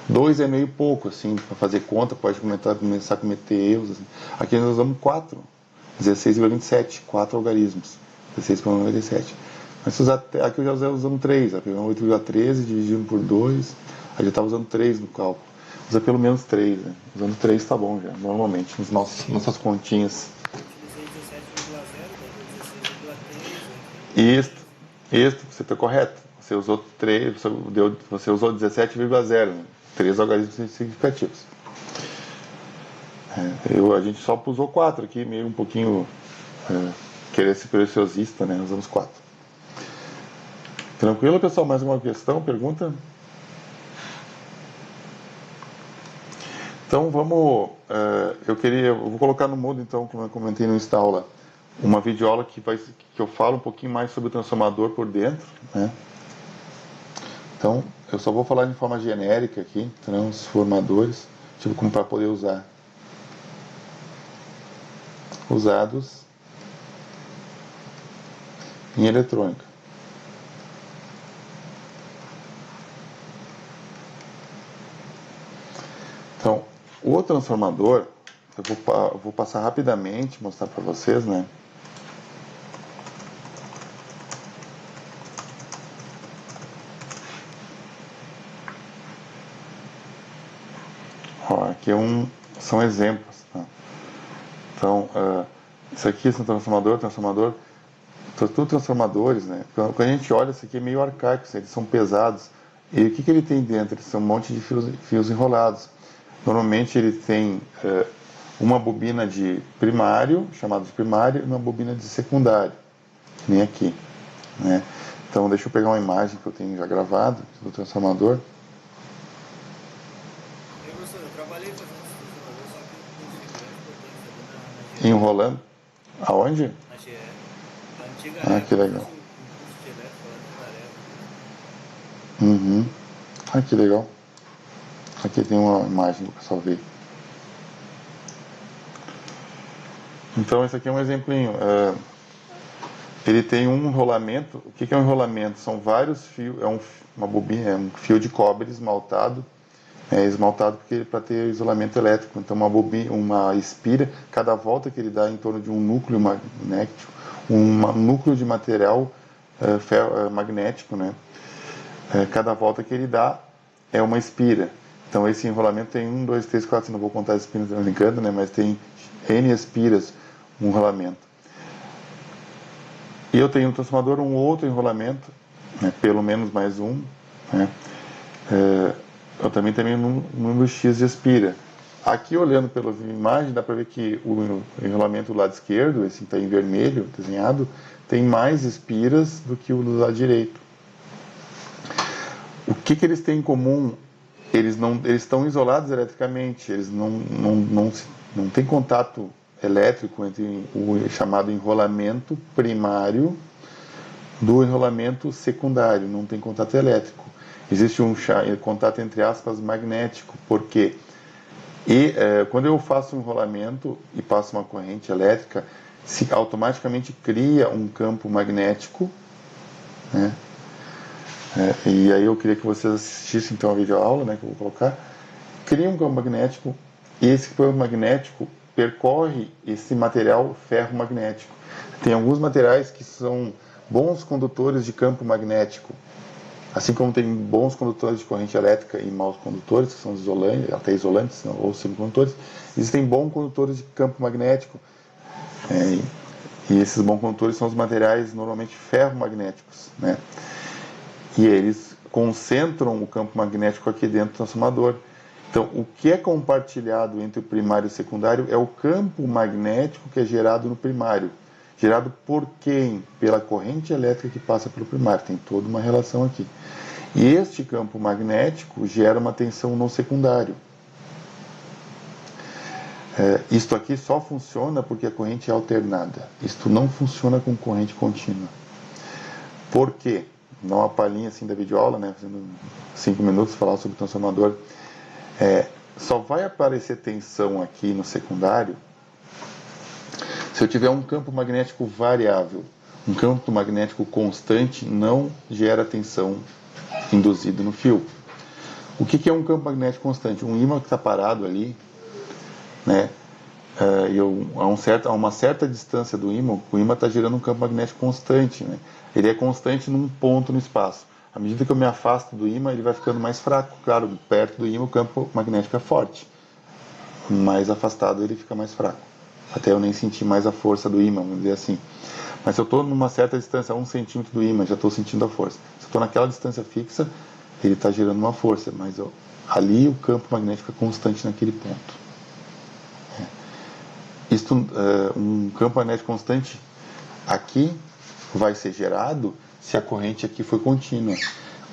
2 é meio pouco, assim, para fazer conta, pode começar a cometer erros. Assim. Aqui nós usamos 4, 16,27, 4 algarismos, 16,97. Mas se usar, aqui eu já usamos 3, pegamos 8,13, dividindo por 2, aí já estava usando 3 no cálculo. Usa pelo menos 3, né? Usando 3 tá bom já, normalmente, nas nossas continhas. Isto, você está correto. Você usou 3, você usou 17,0, né? 3 algarismos significativos. A gente só usou 4 aqui, meio um pouquinho querer ser preciosista, né? Usamos 4. Tranquilo, pessoal? Mais alguma questão, pergunta? Então vamos, eu vou colocar no Moodle, então, como eu comentei no Insta aula, uma videoaula que eu falo um pouquinho mais sobre o transformador por dentro, né? Então, eu só vou falar de forma genérica aqui, transformadores, tipo como para poder usar. Usados em eletrônica. Então, o transformador, eu vou passar rapidamente, mostrar para vocês, né? Ó, aqui são exemplos. Tá? Então, isso aqui são transformador, tudo transformadores, né? Quando a gente olha, isso aqui é meio arcaico, eles são pesados. E o que ele tem dentro? Eles são um monte de fios enrolados. Normalmente ele tem uma bobina de primário, chamada de primário, e uma bobina de secundário, que nem aqui, né? Então, deixa eu pegar uma imagem que eu tenho já gravado do transformador. Eu trabalhei fazendo esse transformador, só que eu consegui grande potência Enrolando. Aonde? na GE. A antiga Que legal. um curso de elétrica lá de tarefa. Uhum. Que legal. Aqui tem uma imagem para o pessoal ver. Então, esse aqui é um exemplinho. Ele tem um enrolamento. O que é um enrolamento? São vários fios, uma bobina, é um fio de cobre esmaltado. Esmaltado para ter isolamento elétrico. Então, uma espira, cada volta que ele dá em torno de um núcleo magnético, um núcleo de material magnético, né? Cada volta que ele dá é uma espira. Então, esse enrolamento tem 1, 2, 3, 4, não vou contar as espiras, não brincando, né? Mas tem N espiras um enrolamento. E eu tenho no transformador um outro enrolamento, né? Pelo menos mais um, né? Eu também tenho um número X de espira. Aqui, olhando pela imagem, dá para ver que o enrolamento do lado esquerdo, esse está em vermelho, desenhado, tem mais espiras do que o do lado direito. O que eles têm em comum? Eles estão isolados eletricamente, eles não têm contato elétrico entre o chamado enrolamento primário do enrolamento secundário, não tem contato elétrico. Existe um contato, entre aspas, magnético, porque quando eu faço um enrolamento e passo uma corrente elétrica, se automaticamente cria um campo magnético, né? E aí eu queria que vocês assistissem então a videoaula, né, que eu vou colocar. Cria um campo magnético e esse campo magnético percorre esse material ferromagnético. Tem alguns materiais que são bons condutores de campo magnético, assim como tem bons condutores de corrente elétrica e maus condutores, que são isolantes, até isolantes ou semicondutores. Existem bons condutores de campo magnético, e esses bons condutores são os materiais normalmente ferromagnéticos, né? E eles concentram o campo magnético aqui dentro do transformador. Então, o que é compartilhado entre o primário e o secundário é o campo magnético que é gerado no primário. Gerado por quem? Pela corrente elétrica que passa pelo primário. Tem toda uma relação aqui. E este campo magnético gera uma tensão no secundário. Isto aqui só funciona porque a corrente é alternada. Isto não funciona com corrente contínua. Por quê? Dá uma palhinha assim da videoaula, né? Fazendo 5 minutos, falar sobre o transformador. Só vai aparecer tensão aqui no secundário se eu tiver um campo magnético variável. Um campo magnético constante não gera tensão induzida no fio. O que é um campo magnético constante? Um ímã que está parado ali, né? A uma certa distância do ímã, o ímã está gerando um campo magnético constante, né? Ele é constante num ponto no espaço. À medida que eu me afasto do ímã, ele vai ficando mais fraco. Claro, perto do ímã o campo magnético é forte. Mais afastado ele fica mais fraco. Até eu nem sentir mais a força do ímã, vamos dizer assim. Mas se eu estou numa certa distância, 1 centímetro do ímã, já estou sentindo a força. Se eu estou naquela distância fixa, ele está gerando uma força. Mas ali o campo magnético é constante naquele ponto. Um campo magnético constante aqui vai ser gerado se a corrente aqui for contínua.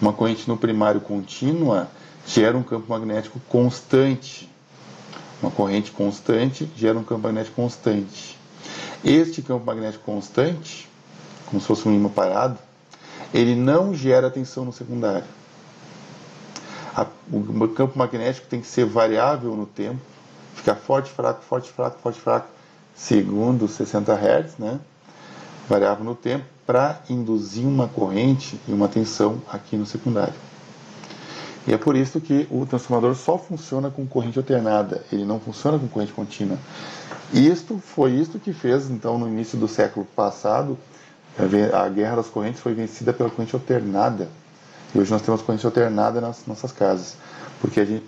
Uma corrente no primário contínua gera um campo magnético constante. Uma corrente constante gera um campo magnético constante. Este campo magnético constante, como se fosse um ímã parado, ele não gera tensão no secundário. O campo magnético tem que ser variável no tempo, ficar forte, fraco, forte, fraco, forte, fraco, segundo 60 Hz, né? Variável no tempo, para induzir uma corrente e uma tensão aqui no secundário. E é por isso que o transformador só funciona com corrente alternada, ele não funciona com corrente contínua. Foi isto que fez, então, no início do século passado, a guerra das correntes foi vencida pela corrente alternada. E hoje nós temos corrente alternada nas nossas casas, porque a gente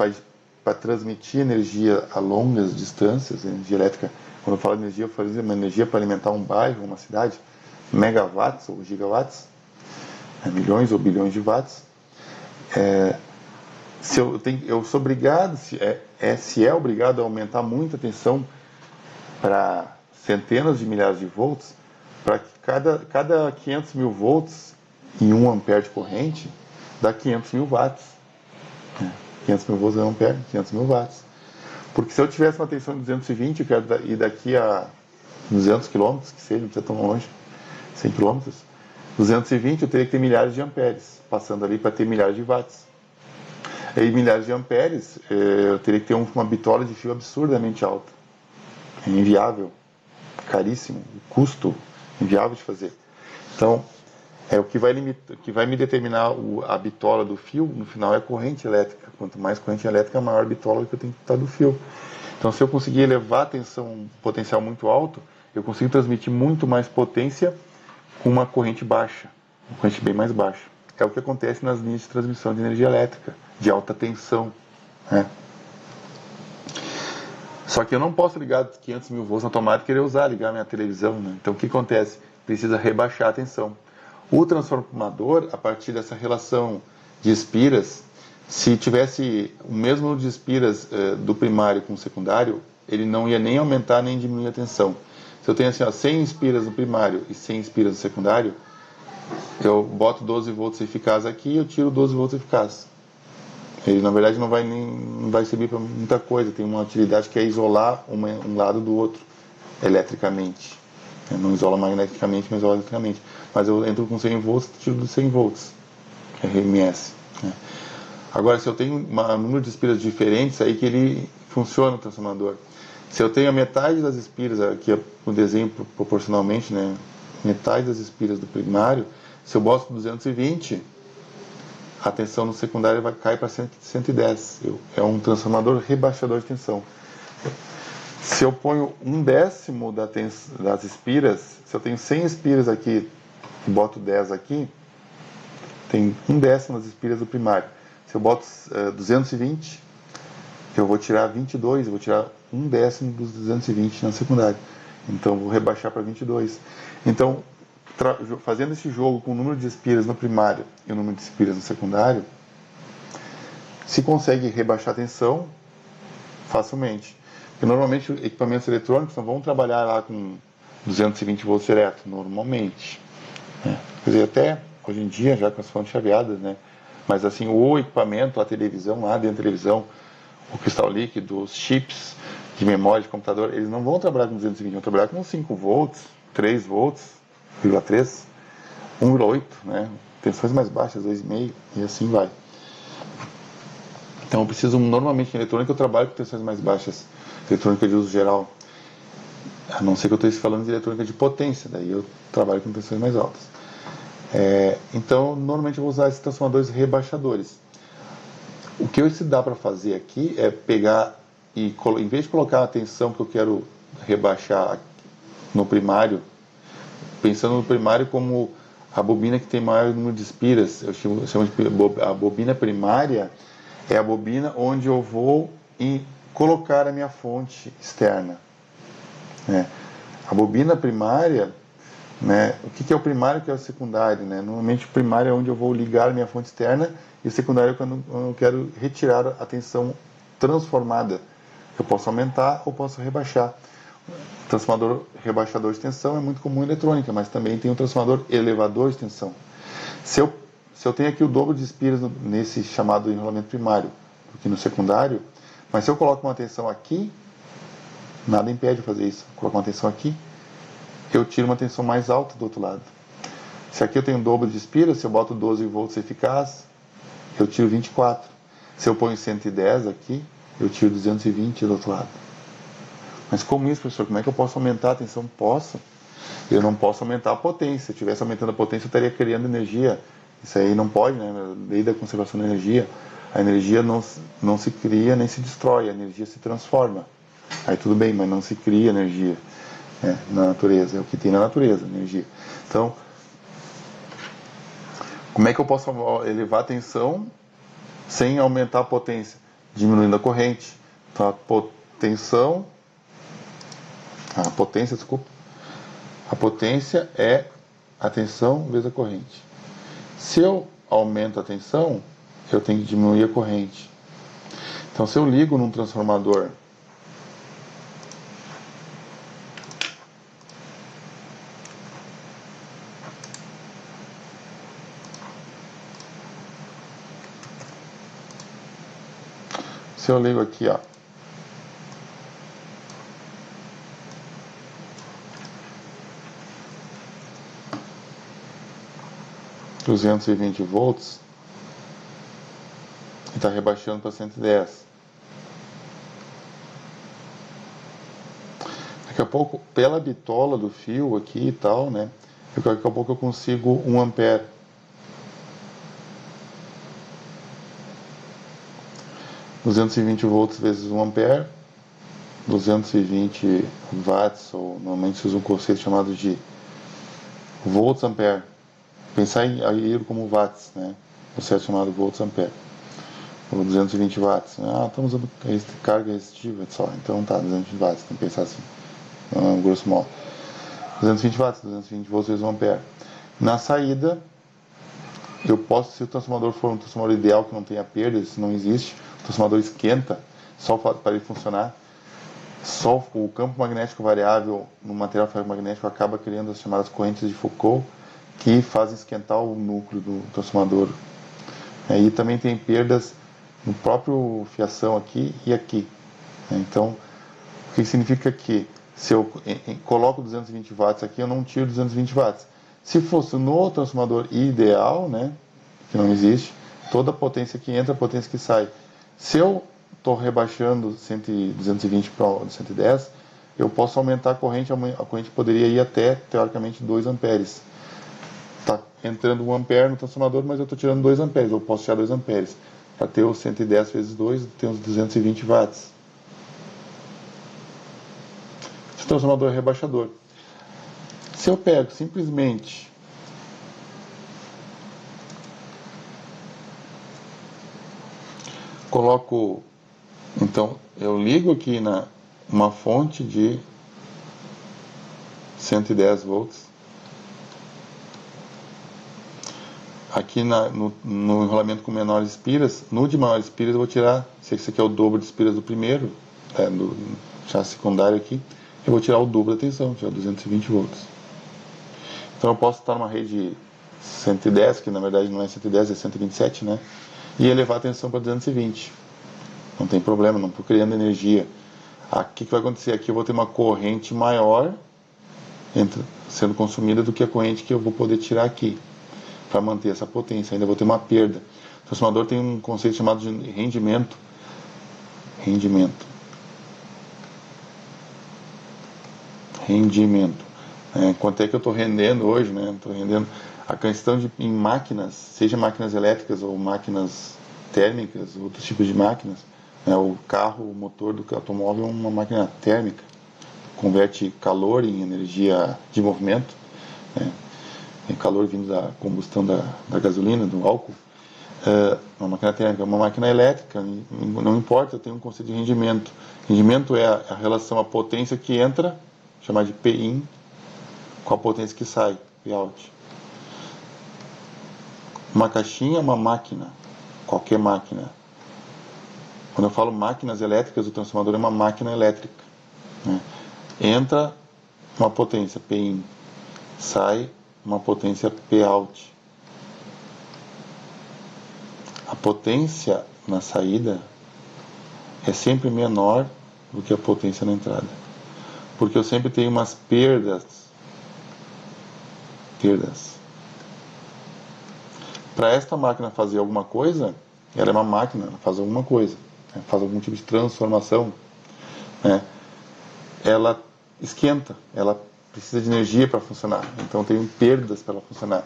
para transmitir energia a longas distâncias, energia elétrica, quando eu falo de energia, eu falo de uma energia para alimentar um bairro, uma cidade, megawatts ou gigawatts, milhões ou bilhões de watts. Eu sou obrigado, se é obrigado a aumentar muito a tensão para centenas de milhares de volts, para que cada 500 mil volts em 1 ampere de corrente dá 500 mil watts. 500 mil volts é 1 ampere, 500 mil watts. Porque se eu tivesse uma tensão de 220, eu quero ir daqui a 200 km, que seja, não precisa tão longe, 100 km, 220 eu teria que ter milhares de amperes, passando ali para ter milhares de watts. E milhares de amperes, eu teria que ter uma bitola de fio absurdamente alta. É inviável, caríssimo, custo inviável de fazer. Então, o que vai me determinar a bitola do fio, no final, é a corrente elétrica. Quanto mais corrente elétrica, maior a bitola que eu tenho que estar do fio. Então, se eu conseguir elevar a tensão, um potencial muito alto, eu consigo transmitir muito mais potência com uma corrente baixa, uma corrente bem mais baixa. É o que acontece nas linhas de transmissão de energia elétrica, de alta tensão, né? Só que eu não posso ligar 500 mil volts na tomada e querer ligar minha televisão, né? Então, o que acontece? Precisa rebaixar a tensão. O transformador, a partir dessa relação de espiras, se tivesse o mesmo número de espiras do primário com o secundário, ele não ia nem aumentar nem diminuir a tensão. Se eu tenho assim, 100 espiras no primário e 100 espiras no secundário, eu boto 12 volts eficaz aqui e eu tiro 12 volts eficaz. Ele, na verdade, não vai servir para muita coisa. Tem uma utilidade que é isolar um lado do outro eletricamente. Não isola magneticamente, mas isola eletricamente. Mas eu entro com 100 volts e tiro dos 100 volts, que é RMS. Agora, se eu tenho um número de espiras diferentes, aí que ele funciona o transformador. Se eu tenho a metade das espiras, aqui o desenho proporcionalmente, né, metade das espiras do primário, se eu boto 220, a tensão no secundário vai cair para 110. É um transformador rebaixador de tensão. Se eu ponho 1/10 das espiras, se eu tenho 100 espiras aqui e boto 10 aqui, tem 1/10 das espiras do primário. Se eu boto 220, eu vou tirar 22, eu vou tirar 1/10 dos 220 na secundária. Então, vou rebaixar para 22. Então, fazendo esse jogo com o número de espiras no primário e o número de espiras no secundário, se consegue rebaixar a tensão facilmente. Porque normalmente equipamentos eletrônicos não vão trabalhar lá com 220 volts direto, normalmente. Né? Quer dizer, até hoje em dia, já com as fontes chaveadas, né? Mas assim, o equipamento, a televisão, lá dentro da televisão, o cristal líquido, os chips de memória de computador, eles não vão trabalhar com 220, vão trabalhar com 5 volts, 3 volts, 1,3, 1,8, né? Tensões mais baixas, 2,5 e assim vai. Então eu preciso, normalmente em eletrônica eu trabalho com tensões mais baixas, eletrônica de uso geral. A não ser que eu esteja falando de eletrônica de potência, daí eu trabalho com tensões mais altas. Então, normalmente eu vou usar esses transformadores rebaixadores. O que se dá para fazer aqui é pegar e, em vez de colocar a tensão que eu quero rebaixar no primário, pensando no primário como a bobina que tem maior número de espiras, eu chamo de a bobina primária, é a bobina onde eu vou colocar a minha fonte externa. A bobina primária, né, o que é o primário e o que é o secundário? Né? Normalmente o primário é onde eu vou ligar a minha fonte externa e o secundário é quando eu quero retirar a tensão transformada. Eu posso aumentar ou posso rebaixar. O transformador rebaixador de tensão é muito comum em eletrônica, mas também tem um transformador elevador de tensão. Se eu tenho aqui o dobro de espiras nesse chamado enrolamento primário, aqui no secundário, mas se eu coloco uma tensão aqui, nada impede de fazer isso. Colocar uma tensão aqui, eu tiro uma tensão mais alta do outro lado. Se aqui eu tenho dobro de espiras, se eu boto 12 volts eficaz, eu tiro 24. Se eu ponho 110 aqui, eu tiro 220 do outro lado. Mas como isso, professor? Como é que eu posso aumentar a tensão? Posso. Eu não posso aumentar a potência. Se eu estivesse aumentando a potência, eu estaria criando energia. Isso aí não pode, né? Lei da conservação da energia. A energia não se cria nem se destrói, a energia se transforma. Aí tudo bem, mas não se cria energia na natureza. É o que tem na natureza, energia. Então, como é que eu posso elevar a tensão sem aumentar a potência? Diminuindo a corrente. Então, a potência é a tensão vezes a corrente. Se eu aumento a tensão, eu tenho que diminuir a corrente. Então, se eu ligo num transformador se eu ligo aqui, ó, $220 volts e está rebaixando para 110. Daqui a pouco, pela bitola do fio aqui e tal, né? Daqui a pouco eu consigo 1 ampere. $220 volts vezes 1 ampere, 220 watts, ou normalmente se usa um conceito chamado de volts ampere. Pensar em ir como watts, né? O certo chamado volts ampere. Ou 220 watts. Estamos usando carga resistiva só. Então tá, 220 watts, tem que pensar assim. Grosso modo. 220 watts, 220 volts vezes 1 ampere. Na saída, eu posso, se o transformador for um transformador ideal que não tenha perda, isso não existe, o transformador esquenta, só para ele funcionar. Só o campo magnético variável no material ferromagnético acaba criando as chamadas correntes de Foucault, que fazem esquentar o núcleo do transformador. E também tem perdas no próprio fiação aqui e aqui. Então, o que significa que se eu coloco 220 watts aqui, eu não tiro 220 watts. Se fosse no transformador ideal, né, que não existe, toda a potência que entra, a potência que sai. Se eu estou rebaixando 220 para 110, eu posso aumentar a corrente poderia ir até, teoricamente, 2 amperes. Está entrando 1 ampere no transformador, mas eu estou tirando 2 amperes, eu posso tirar 2 amperes. Para ter os 110 vezes 2, tem uns 220 watts. Esse transformador é rebaixador. Se eu pego simplesmente coloco, então eu ligo aqui uma fonte de 110 volts. Aqui no enrolamento com menores espiras, no de maiores espiras eu vou tirar, se esse aqui é o dobro de espiras do primeiro, do chassi secundário aqui, eu vou tirar o dobro da tensão, tirar 220 volts. Então eu posso estar numa rede 110, que na verdade não é 110, é 127, né? E elevar a tensão para 220. Não tem problema, não estou criando energia. Aqui, o que vai acontecer? Aqui eu vou ter uma corrente maior sendo consumida do que a corrente que eu vou poder tirar aqui, para manter essa potência. Ainda vou ter uma perda. O transformador tem um conceito chamado de rendimento. Quanto é que eu estou rendendo hoje, né? Estou rendendo a questão em máquinas, seja máquinas elétricas ou máquinas térmicas, outros tipos de máquinas, né? O carro, o motor do automóvel é uma máquina térmica, converte calor em energia de movimento, né? Tem calor vindo da combustão da gasolina, do álcool. Uma máquina térmica, uma máquina elétrica, não importa, tem um conceito de rendimento. Rendimento é a relação, a potência que entra, chamada de P-in, com a potência que sai, P-out. Uma caixinha é uma máquina, qualquer máquina. Quando eu falo máquinas elétricas, o transformador é uma máquina elétrica, né? Entra uma potência P-in, sai uma potência P-out. A potência na saída é sempre menor do que a potência na entrada, porque eu sempre tenho umas perdas. Para esta máquina fazer alguma coisa, ela é uma máquina, ela faz alguma coisa, né? Faz algum tipo de transformação, né? Ela esquenta, ela precisa de energia para funcionar, então tem perdas para ela funcionar.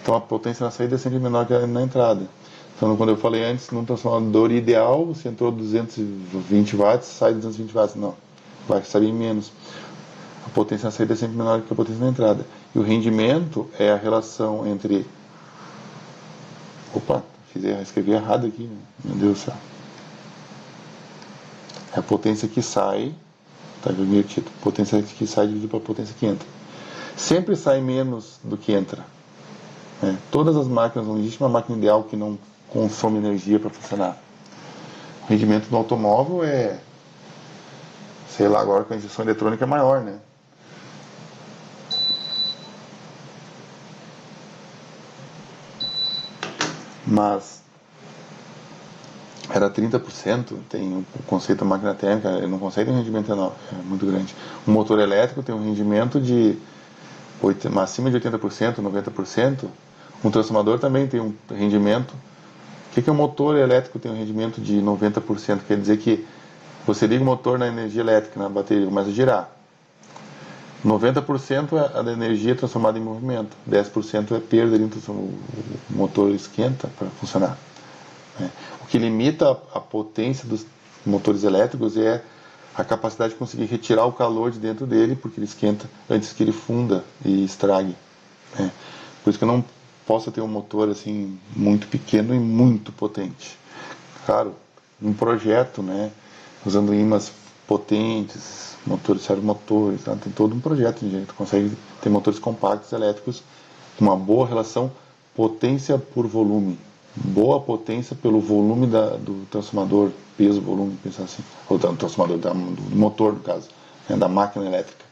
Então a potência na saída é sempre menor que na entrada. Então, quando eu falei antes, num transformador ideal, você entrou 220 watts, sai 220 watts. Não, vai sair menos. A potência na saída é sempre menor que a potência na entrada. E o rendimento é a relação entre... Opa, escrevi errado aqui, né? Meu Deus do céu. É a potência que sai, tá invertido. Potência que sai dividido pela potência que entra. Sempre sai menos do que entra. Todas as máquinas, não existe uma máquina ideal que não consome energia para funcionar. O rendimento do automóvel é, sei lá, agora com a injeção eletrônica é maior, né? Mas era 30%, tem o conceito da máquina térmica, ele não consegue ter um rendimento muito grande. Um motor elétrico tem um rendimento de acima de 80%, 90%. Um transformador também tem um rendimento. O que é um motor elétrico tem um rendimento de 90%? Quer dizer que você liga o motor na energia elétrica, na bateria, começa a girar. 90% é da energia transformada em movimento. 10% é perda, o motor esquenta para funcionar. O que limita a potência dos motores elétricos é a capacidade de conseguir retirar o calor de dentro dele, porque ele esquenta antes que ele funda e estrague. Por isso que eu não posso ter um motor assim muito pequeno e muito potente. Claro, um projeto, né, usando ímãs potentes, motores servomotores, tá? Tem todo um projeto, gente. Consegue ter motores compactos elétricos com uma boa relação potência por volume. Boa potência pelo volume do transformador, peso-volume, pensar assim, ou do transformador, do motor, no caso, né, da máquina elétrica.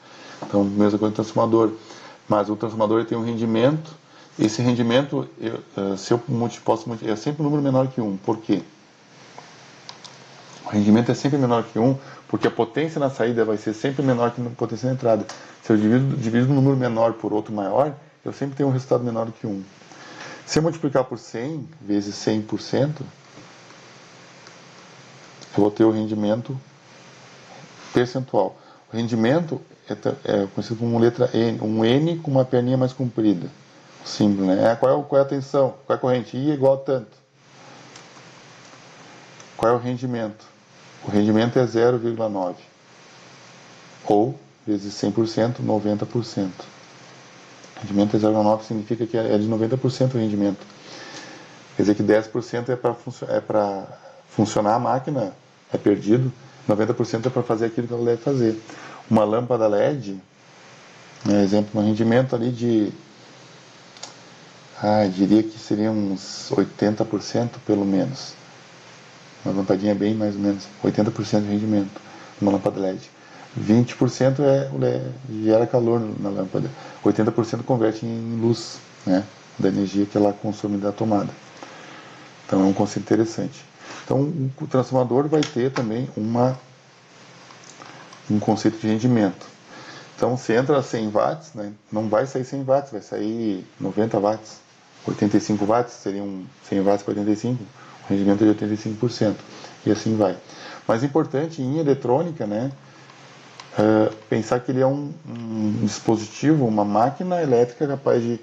Então, mesma coisa do transformador. Mas o transformador tem um rendimento. Esse rendimento, se eu posso multiplicar, é sempre um número menor que 1. Por quê? O rendimento é sempre menor que 1, porque a potência na saída vai ser sempre menor que a potência na entrada. Se eu divido um número menor por outro maior, eu sempre tenho um resultado menor do que 1. Se eu multiplicar por 100 vezes 100%, eu vou ter o rendimento percentual. O rendimento é conhecido como letra N, um N com uma perninha mais comprida. Símbolo, né? Qual é a tensão? Qual é a corrente? I igual a tanto. Qual é o rendimento? O rendimento é 0,9. Ou, vezes 100%, 90%. O rendimento é 0,9 significa que é de 90% o rendimento. Quer dizer que 10% é para funcionar a máquina, é perdido. 90% é para fazer aquilo que ela deve fazer. Uma lâmpada LED, exemplo, um rendimento ali de... diria que seria uns 80% pelo menos. Uma lampadinha bem mais ou menos 80% de rendimento. numa lâmpada LED. 20% gera calor na lâmpada. 80% converte em luz, né, da energia que ela consome da tomada. Então é um conceito interessante. Então o transformador vai ter também um conceito de rendimento. Então se entra a 100 watts, né, não vai sair 100 watts, vai sair 90 watts. 85 watts seriam 100 watts para 85, o rendimento é de 85%. E assim vai. Mas importante em eletrônica, né, pensar que ele é um dispositivo, uma máquina elétrica capaz de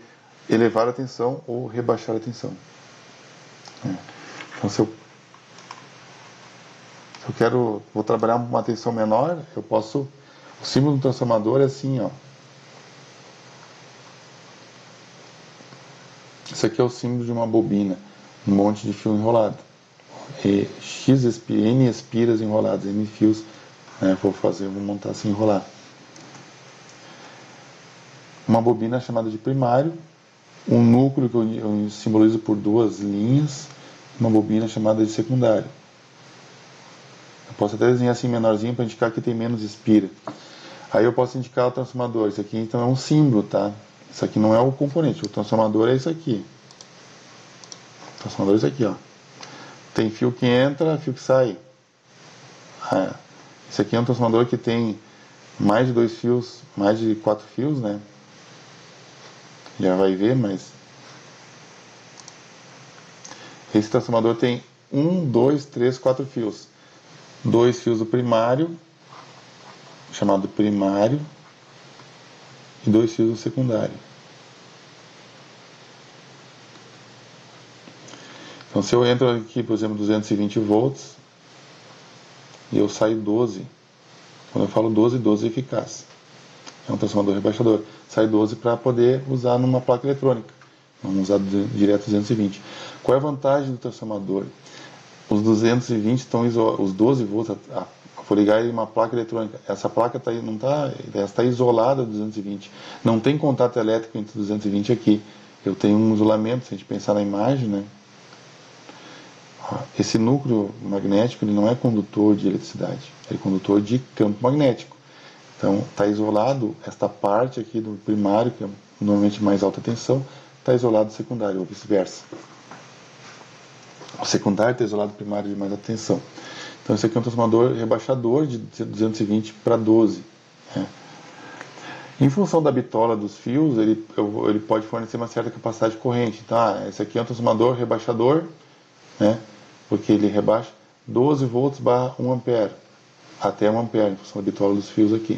elevar a tensão ou rebaixar a tensão. Então, se eu vou trabalhar uma tensão menor, eu posso. O símbolo do transformador é assim, ó. Isso aqui é o símbolo de uma bobina, um monte de fio enrolado. N espiras enroladas, N fios, né, vou montar assim, enrolar. Uma bobina chamada de primário, um núcleo que eu simbolizo por duas linhas, uma bobina chamada de secundário. Eu posso até desenhar assim menorzinho para indicar que tem menos espira. Aí eu posso indicar o transformador. Isso aqui então é um símbolo, tá? Isso aqui não é o componente, o transformador é isso aqui. O transformador é isso aqui, ó. Tem fio que entra, fio que sai. Esse aqui é um transformador que tem mais de 2 fios, mais de 4 fios, né? Já vai ver, mas esse transformador tem 1, 2, 3, 4 fios. 2 fios do primário, chamado primário, e 2 fios do secundário. Então, se eu entro aqui, por exemplo, 220 volts, e eu saio 12, quando eu falo 12, 12 é eficaz. É um transformador rebaixador. Sai 12 para poder usar numa placa eletrônica. Vamos usar direto 220. Qual é a vantagem do transformador? Os 220 estão os 12 volts, vou ligar em uma placa eletrônica. Essa placa está isolada do 220. Não tem contato elétrico entre 220 aqui. Eu tenho um isolamento, se a gente pensar na imagem, né? Esse núcleo magnético ele não é condutor de eletricidade, ele é condutor de campo magnético. Então está isolado esta parte aqui do primário, que é normalmente mais alta tensão, está isolado do secundário, ou vice-versa. O secundário está isolado do primário de mais alta tensão. Então esse aqui é um transformador rebaixador de 220 para 12. Né? Em função da bitola dos fios, ele pode fornecer uma certa capacidade de corrente. Então, esse aqui é um transformador rebaixador, né? Porque ele rebaixa 12 volts barra 1 ampere, até 1 ampere, em função da bitola dos fios aqui.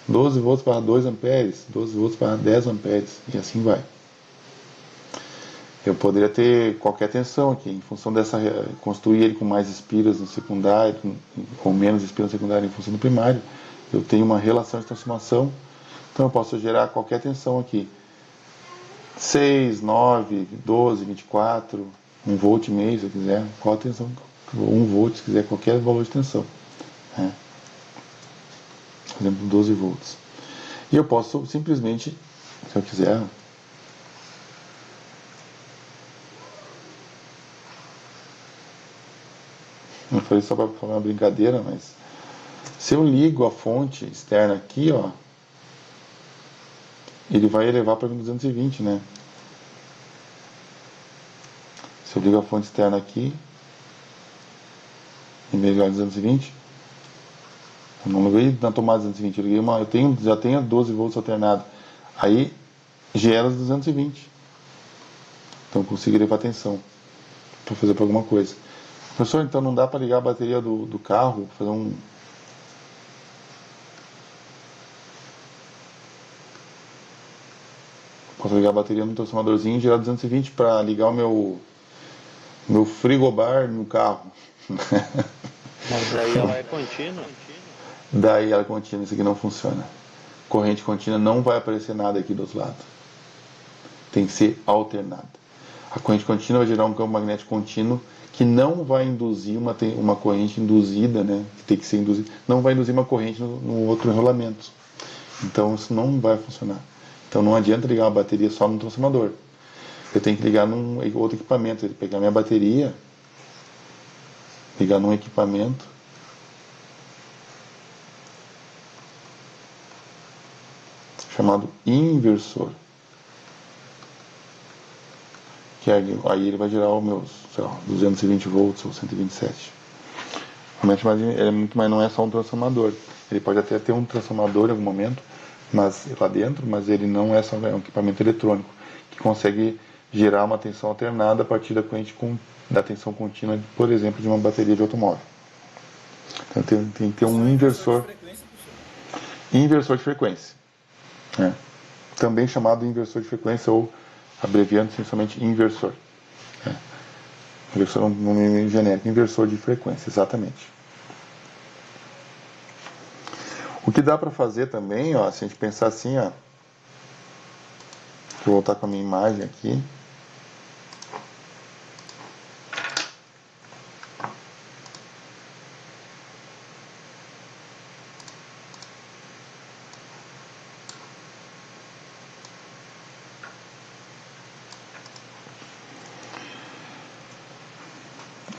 12 volts barra 2 amperes, 12 volts barra 10 amperes, e assim vai. Eu poderia ter qualquer tensão aqui, em função dessa, construir ele com mais espiras no secundário, ou menos espiras no secundário em função do primário. Eu tenho uma relação de transformação, então eu posso gerar qualquer tensão aqui. 6, 9, 12, 24... 1 volt e meio, se eu quiser, qual a tensão? 1 volt, se quiser, qualquer valor de tensão. Né? Por exemplo, 12 volts. E eu posso simplesmente, se eu quiser, não foi só para falar uma brincadeira, mas se eu ligo a fonte externa aqui, ó, ele vai elevar para 220, né? Se eu ligo a fonte externa aqui, em vez de 220, eu não liguei na tomada 220, eu liguei já tenho 12 volts alternado. Aí gera os 220. Então eu consigo elevar a tensão para fazer para alguma coisa. Professor, então não dá para ligar a bateria do carro, fazer um. Posso ligar a bateria no transformadorzinho e gerar 220 para ligar o meu frigobar no carro. Mas daí ela é contínua? Daí ela é contínua, isso aqui não funciona. Corrente contínua não vai aparecer nada aqui do outro lado. Tem que ser alternada. A corrente contínua vai gerar um campo magnético contínuo que não vai induzir uma corrente induzida, né? Que tem que ser induzida. Não vai induzir uma corrente no outro enrolamento. Então isso não vai funcionar. Então não adianta ligar a bateria só no transformador. Eu tenho que ligar num outro equipamento, eu tenho que pegar minha bateria, ligar num equipamento chamado inversor. Que aí ele vai gerar os meus, sei lá, 220 volts ou 127. Realmente, ele é muito, mas não é só um transformador. Ele pode até ter um transformador em algum momento, mas lá dentro, mas ele não é só um equipamento eletrônico que consegue gerar uma tensão alternada a partir da corrente da tensão contínua, por exemplo, de uma bateria de automóvel. Então tem que ter um inversor. Inversor de frequência. É. Também chamado inversor de frequência ou abreviando somente inversor. É. Inversor é um nome genérico, inversor de frequência, exatamente. O que dá para fazer também, ó, se a gente pensar assim, ó, vou voltar com a minha imagem aqui.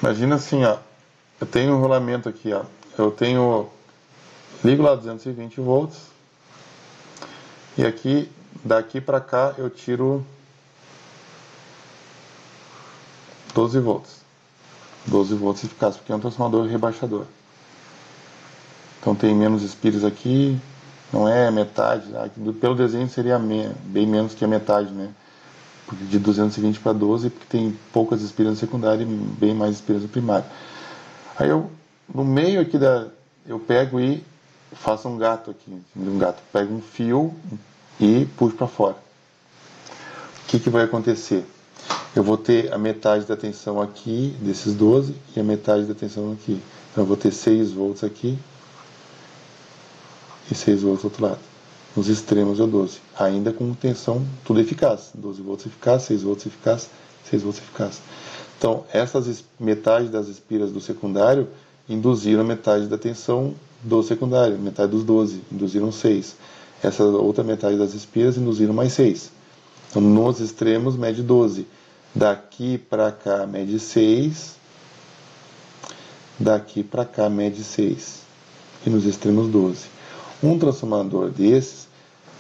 Imagina assim, ó, eu tenho um rolamento aqui, ó, ligo lá 220 volts e aqui, daqui para cá eu tiro 12 volts. 12 volts eficaz, porque é um transformador rebaixador. Então tem menos espiras aqui, não é metade, pelo desenho seria bem menos que a metade, né? Porque de 220 para 12, porque tem poucas espiras no secundário e bem mais espiras no primário. Aí no meio aqui eu pego e faço um gato aqui, pego um fio e puxo para fora. O que vai acontecer? Eu vou ter a metade da tensão aqui, desses 12, e a metade da tensão aqui. Então eu vou ter 6 volts aqui e 6 volts do outro lado. Nos extremos é 12. Ainda com tensão tudo eficaz. 12 volts eficaz, 6 volts eficaz, 6 volts eficaz. Então, metade das espiras do secundário induziram a metade da tensão do secundário, metade dos 12, induziram 6. Essa outra metade das espiras induziram mais 6. Então, nos extremos, mede 12. Daqui para cá, mede 6. Daqui para cá, mede 6. E nos extremos, 12. Um transformador desses,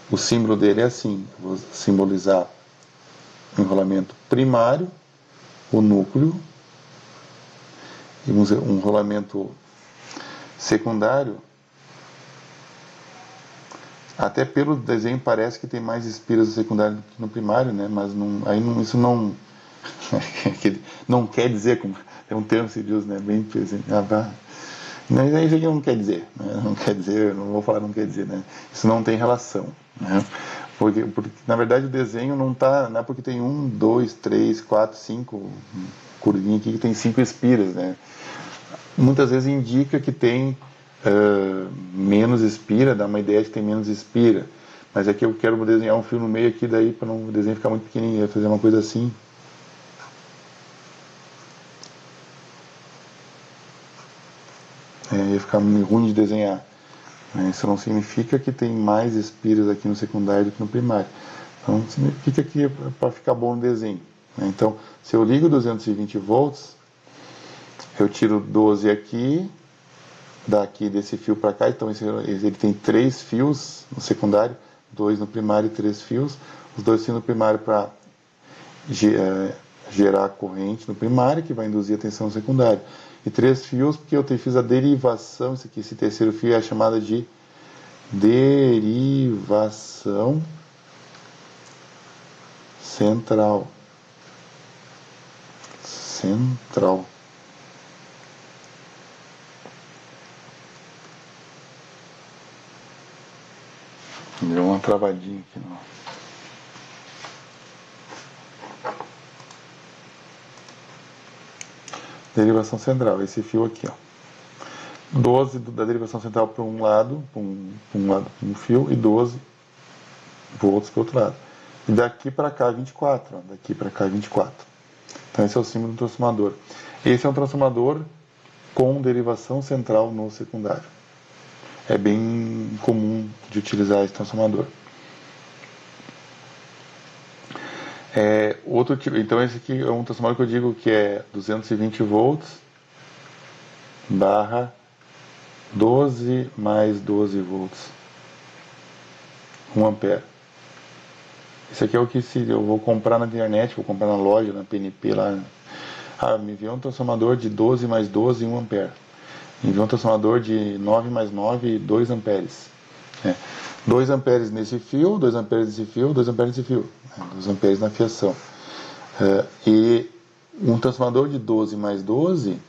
o símbolo dele é assim. Eu vou simbolizar o enrolamento primário, o núcleo, e um rolamento secundário. Até pelo desenho parece que tem mais espiras no secundário do que no primário, né? Mas isso não não quer dizer, como é um termo que se diz, né? Bem presente. Mas isso aqui não quer dizer, né? Não quer dizer, não vou falar não quer dizer, né? Isso não tem relação, né? Porque na verdade o desenho não é porque tem 1, 2, 3, 4, 5 curvinha aqui que tem 5 espiras, né? Muitas vezes indica que tem menos espira, dá uma ideia de que tem menos espira, mas aqui eu quero desenhar um fio no meio aqui, daí para não o desenho ficar muito pequenininho, eu ia fazer uma coisa assim. Ia ficar muito ruim de desenhar. Isso não significa que tem mais espiras aqui no secundário do que no primário. Então, significa que é para ficar bom no desenho. Então, se eu ligo 220 volts, eu tiro 12 aqui, daqui desse fio para cá. Então, ele tem 3 fios no secundário, 2 no primário e 3 fios. Os 2 fios no primário para gerar corrente no primário, que vai induzir a tensão no secundário. E 3 fios, porque eu fiz a derivação, esse terceiro fio é chamada de derivação central. Deu uma travadinha aqui, não. Derivação central, esse fio aqui, ó. 12 da derivação central para um lado, um fio, e 12 volts para o outro lado. E daqui para cá 24, ó, daqui para cá 24. Então esse é o símbolo do transformador. Esse é um transformador com derivação central no secundário. É bem comum de utilizar esse transformador. Outro tipo, então esse aqui é um transformador que eu digo que é 220 volts barra 12 mais 12 volts. 1 ampere. Esse aqui é o que se eu vou comprar na internet, vou comprar na loja, na PNP lá. Me enviou um transformador de 12 mais 12, 1 ampere. Me enviou um transformador de 9 mais 9, 2 amperes. 2 amperes nesse fio, 2 amperes nesse fio, 2 amperes nesse fio. 2 amperes na fiação. E um transformador de 12 mais 12,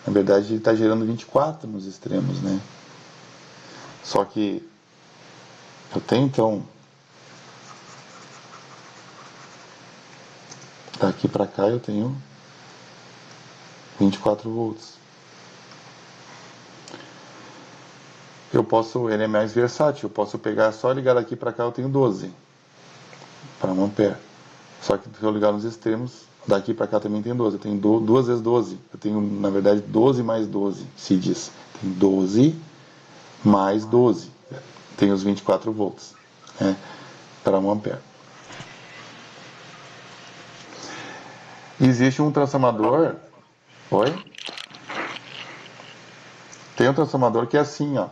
na verdade ele está gerando 24 nos extremos, né? Só que eu tenho então, daqui para cá eu tenho 24 volts. Ele é mais versátil, eu posso pegar só ligar daqui para cá, eu tenho 12 para 1 ampere. Só que se eu ligar nos extremos, daqui para cá também tem 12. Eu tenho 2 vezes 12. Eu tenho, na verdade, 12 mais 12, se diz. Tem 12 mais 12. Tem os 24 volts, né, para 1 ampere. Existe um transformador... Oi? Tem um transformador que é assim, ó.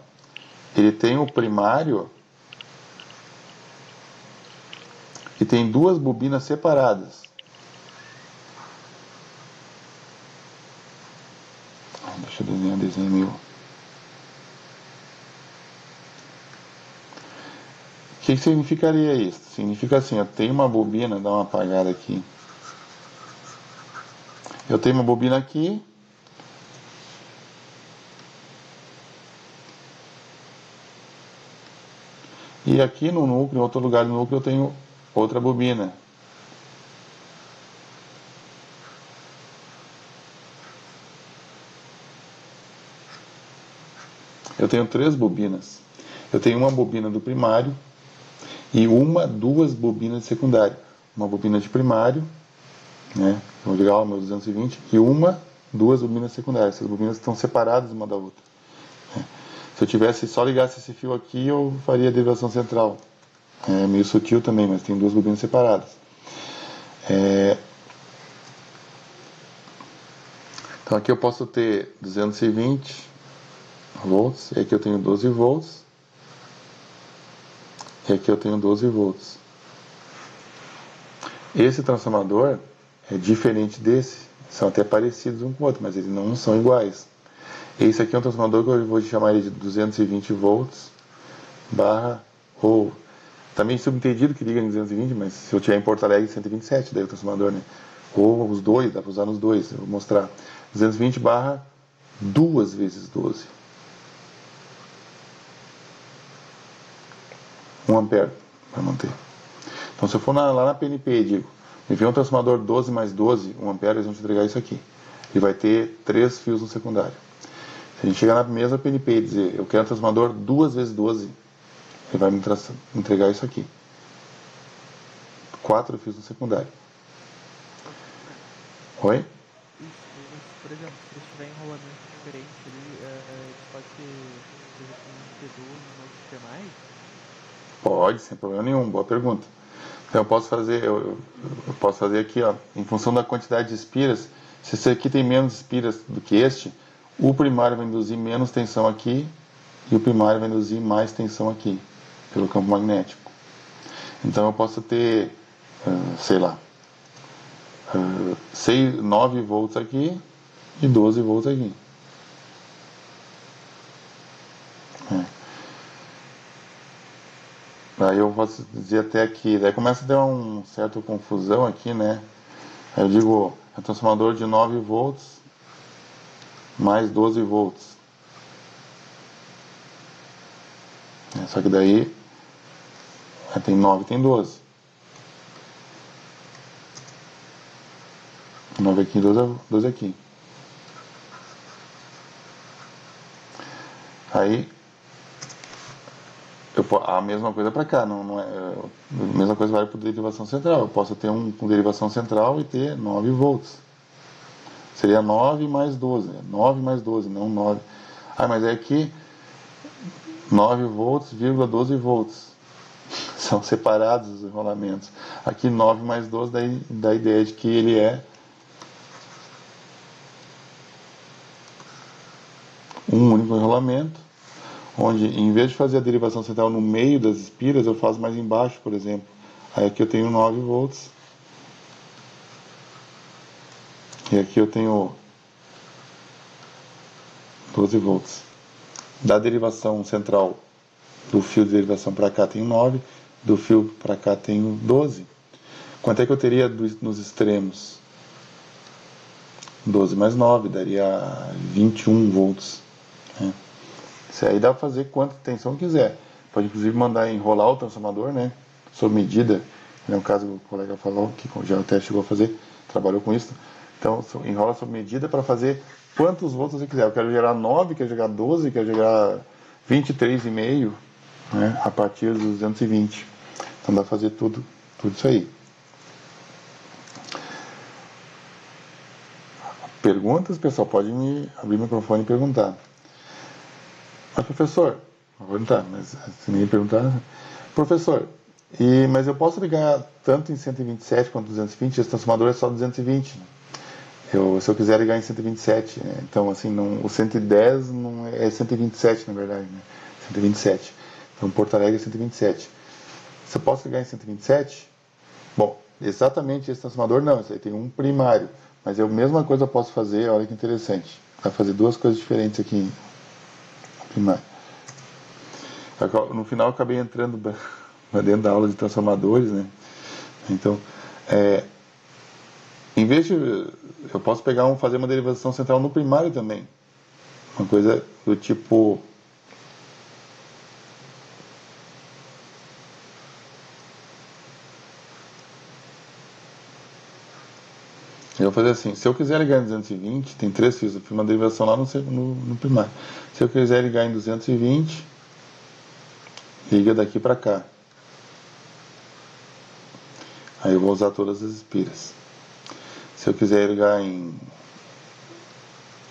Ele tem o primário e tem 2 bobinas separadas. Deixa eu desenhar um desenho meu. O que significaria isso? Significa assim, eu tenho uma bobina, dá uma apagada aqui. Eu tenho uma bobina aqui. E aqui no núcleo, em outro lugar do núcleo, eu tenho outra bobina. Eu tenho 3 bobinas. Eu tenho uma bobina do primário e 2 bobinas de secundário. Uma bobina de primário, né? Vou ligar o meu 220 e 2 bobinas secundárias. Essas bobinas estão separadas uma da outra. Se eu tivesse só ligasse esse fio aqui, eu faria derivação central. É meio sutil também, mas tem 2 bobinas separadas. Então aqui eu posso ter 220 volts, e aqui eu tenho 12 volts, e aqui eu tenho 12 volts. Esse transformador é diferente desse, são até parecidos um com o outro, mas eles não são iguais. Esse aqui é um transformador que eu vou chamar ele de 220 volts barra, ou também subentendido que liga em 220, mas se eu tiver em Porto Alegre 127, daí o transformador, né? Ou os dois, dá para usar nos dois, eu vou mostrar. 220 barra 2 vezes 12. 1 ampere para manter. Então se eu for lá na PNP e digo, me vem um transformador 12 mais 12, 1 ampere, eles vão te entregar isso aqui. Ele vai ter 3 fios no secundário. Se a gente chegar na mesma PNP e dizer, eu quero um transformador 2 vezes 12, ele vai me entregar isso aqui. 4 fios no secundário. Oi? Isso, por exemplo, se ele estiver em rolamento diferente, ele pode ser, por exemplo, um T12, um T+. Pode, sem problema nenhum, boa pergunta. Então eu posso fazer aqui, ó, em função da quantidade de espiras, se esse aqui tem menos espiras do que este, o primário vai induzir menos tensão aqui e o primário vai induzir mais tensão aqui, pelo campo magnético. Então eu posso ter, sei lá, 9 volts aqui e 12 volts aqui. Aí eu posso dizer até aqui, daí começa a ter uma certa confusão aqui, né? Aí eu digo, é um transformador de 9 volts mais 12 volts. Só que daí tem 9 e tem 12. 9 aqui, 12 aqui. Aí a mesma coisa para cá, não é, a mesma coisa vale para derivação central. Eu posso ter um com derivação central e ter 9 volts. Seria 9 mais 12, 9 mais 12, não 9. Mas é aqui 9 volts, 12 volts. São separados os enrolamentos. Aqui 9 mais 12 dá a ideia de que ele é um único enrolamento, onde em vez de fazer a derivação central no meio das espiras, eu faço mais embaixo, por exemplo. Aí aqui eu tenho 9 volts. E aqui eu tenho 12 volts. Da derivação central do fio de derivação para cá tenho 9, do fio para cá tenho 12. Quanto é que eu teria nos extremos? 12 mais 9 daria 21 volts. Né? Isso aí dá para fazer quanta tensão quiser. Pode inclusive mandar enrolar o transformador, né? Sob medida. No caso, o colega falou que já até chegou a fazer, trabalhou com isso. Então, enrola sob medida para fazer quantos volts você quiser. Eu quero gerar 9, quero gerar 12, quero gerar 23,5, né? A partir dos 220. Então dá para fazer tudo isso aí. Perguntas, pessoal, pode me abrir o microfone e perguntar. Mas professor, vou perguntar, mas se ninguém perguntar, professor, mas eu posso ligar tanto em 127 quanto 220, esse transformador é só 220, né? Se eu quiser ligar em 127, né? Então assim, o 110 não é 127 na verdade, né? 127. Então Porto Alegre é 127. Se eu posso ligar em 127, bom, exatamente esse transformador não, esse aí tem um primário, mas a mesma coisa eu posso fazer, olha que interessante, vai fazer duas coisas diferentes aqui no primário. No final eu acabei entrando dentro da aula de transformadores, né? Então, em vez de eu posso fazer uma derivação central no primário também, uma coisa do tipo eu vou fazer assim, se eu quiser ligar em 220, tem 3 fios, eu fiz uma derivação lá no primário. Se eu quiser ligar em 220, liga daqui para cá. Aí eu vou usar todas as espiras. Se eu quiser ligar em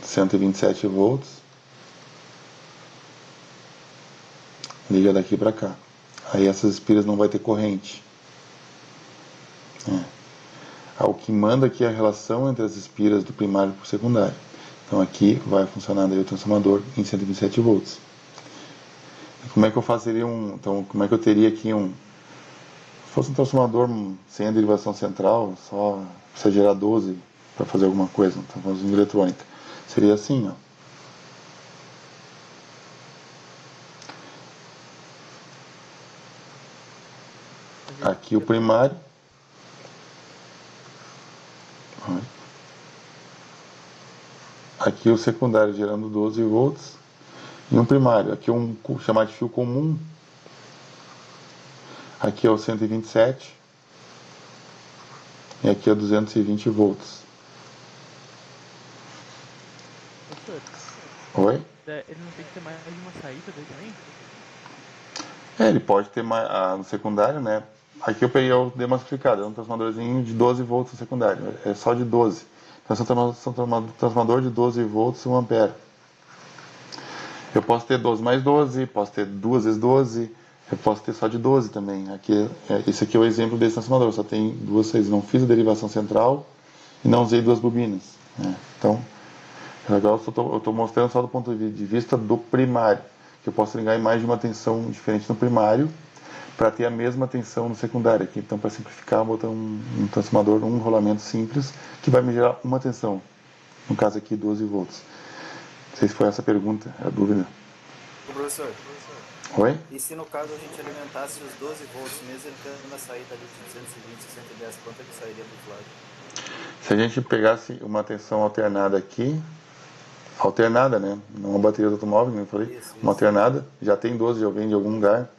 127 volts, liga daqui para cá. Aí essas espiras não vai ter corrente. O que manda aqui é a relação entre as espiras do primário para o secundário. Então aqui vai funcionar daí o transformador em 127 volts. E como é que eu fazeria então como é que eu teria aqui se fosse um transformador sem a derivação central, só precisa gerar 12 para fazer alguma coisa, então vamos em eletrônica. Seria assim, ó. Aqui o primário. Aqui o secundário gerando 12 volts. E um primário. Aqui um chamado de fio comum. Aqui é o 127. E aqui é 220 volts. Professor, Oi? ele não tem que ter mais de uma saída daí também? Ele pode ter no secundário, né? Aqui eu peguei o demassificado, é um transformadorzinho de 12 volts no secundário, é só de 12. Então é um transformador de 12 volts e 1 ampere. Eu posso ter 12 mais 12, posso ter 2 vezes 12, eu posso ter só de 12 também. Esse aqui é o exemplo desse transformador, só tem duas saídas. Não fiz a derivação central e não usei duas bobinas. Né? Então, agora eu estou mostrando só do ponto de vista do primário, que eu posso ligar em mais de uma tensão diferente no primário para ter a mesma tensão no secundário. Aqui, então, para simplificar, vou botar um transformador, um rolamento simples, que vai me gerar uma tensão. No caso aqui, 12 volts. Não sei se foi essa a pergunta, a dúvida. Professor, Oi? e se no caso a gente alimentasse os 12 volts, mesmo ele tendo uma saída ali de 220, 110, quanto é que sairia do outro lado? Se a gente pegasse uma tensão alternada aqui, alternada, né? Não uma bateria do automóvel, como eu falei, Isso. Uma alternada, já tem 12, já vem de algum lugar.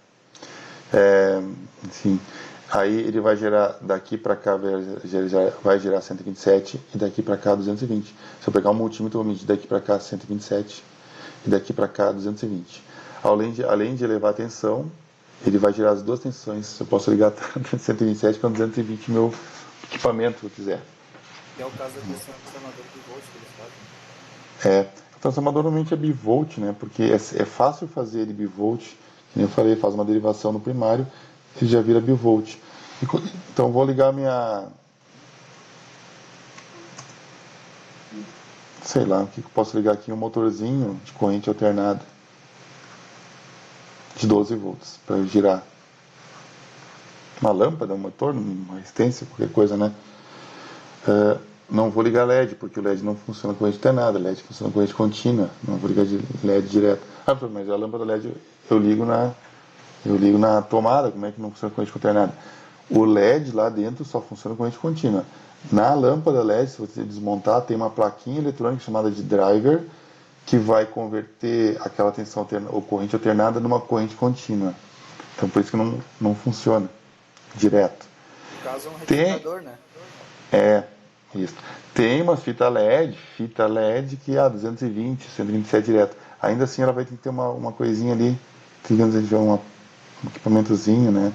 Enfim, aí ele vai gerar daqui para cá, vai gerar 127 e daqui para cá 220. Se eu pegar um multímetro, eu vou medir daqui para cá 127 e daqui para cá 220. Além de elevar a tensão, ele vai gerar as duas tensões. Eu posso ligar tanto 127 quanto 220 meu equipamento, se eu quiser. Que é o caso desse transformador bivolt que eles fazem. O transformador normalmente é bivolt, né? Porque é fácil fazer ele bivolt. Como eu falei, faz uma derivação no primário, ele já vira bivolt. Então vou ligar sei lá, o que eu posso ligar aqui? Um motorzinho de corrente alternada. de 12 volts para girar. Uma lâmpada, um motor, uma resistência, qualquer coisa, né? Não vou ligar LED, porque o LED não funciona com corrente alternada, LED funciona com corrente contínua, não vou ligar de LED direto. Mas a lâmpada LED eu ligo na tomada, como é que não funciona com corrente alternada? O LED lá dentro só funciona com corrente contínua. Na lâmpada LED, se você desmontar, tem uma plaquinha eletrônica chamada de driver, que vai converter aquela tensão ou corrente alternada numa corrente contínua. Então por isso que não funciona direto. No caso é um retificador, né? Isso. Tem uma fita LED que 220, 127 direto. Ainda assim ela vai ter que ter uma coisinha ali, digamos, um equipamentozinho, né?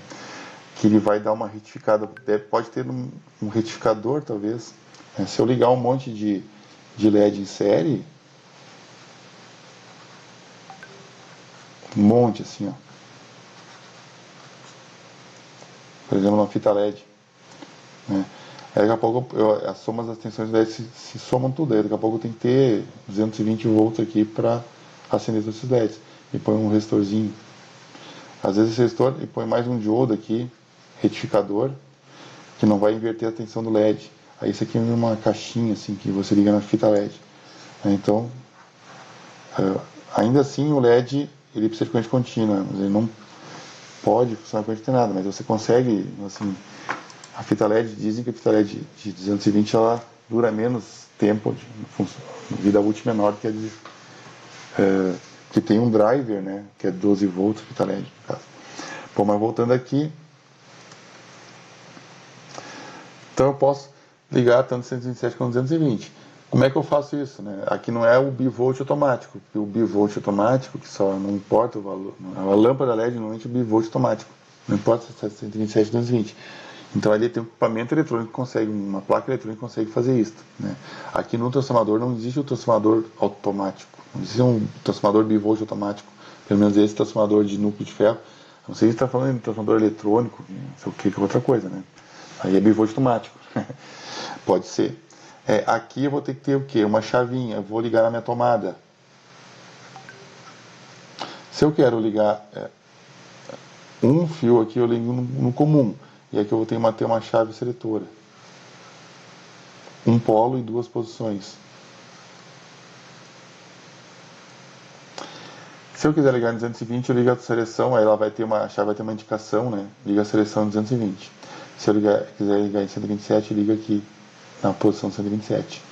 Que ele vai dar uma retificada. Pode ter um retificador, talvez. Se eu ligar um monte de LED em série, um monte assim, ó. Por exemplo, uma fita LED, né? Aí daqui a pouco as somas das tensões LED se somam tudo. Aí daqui a pouco eu tenho que ter 220 volts aqui para acender todos esses LEDs. E põe um resistorzinho. Às vezes esse resistor e põe mais um diodo aqui, retificador, que não vai inverter a tensão do LED. Aí isso aqui é uma caixinha assim que você liga na fita LED. Então, ainda assim o LED ele precisa de corrente contínua, mas ele não pode funcionar com corrente alternada, mas você consegue, assim, a fita LED, dizem que a fita LED de 220 ela dura menos tempo, de vida útil menor que a que tem um driver, né, que é 12 volts a fita LED, no caso. Bom, mas voltando aqui, então eu posso ligar tanto 127 quanto 220. Como é que eu faço isso, né? Aqui não é o bivolt automático, porque o bivolt automático, que só não importa o valor, a lâmpada LED normalmente é bivolt automático, não importa se é 127 ou 220. Então ali tem um equipamento eletrônico que consegue, uma placa eletrônica que consegue fazer isso, né? Aqui no transformador não existe o transformador automático, não existe um transformador bivolt automático, pelo menos esse transformador de núcleo de ferro. Não sei se está falando de transformador eletrônico, não sei o que é outra coisa, né? Aí é bivolt automático, pode ser. Aqui eu vou ter que ter o quê? Uma chavinha, eu vou ligar na minha tomada. Se eu quero ligar um fio aqui, eu ligo no comum. E aqui eu vou ter uma chave seletora. Um polo e duas posições. Se eu quiser ligar em 220, eu ligo a seleção, aí ela vai ter a chave vai ter uma indicação, né? Liga a seleção em 220. Se eu quiser ligar em 127, liga aqui na posição 127.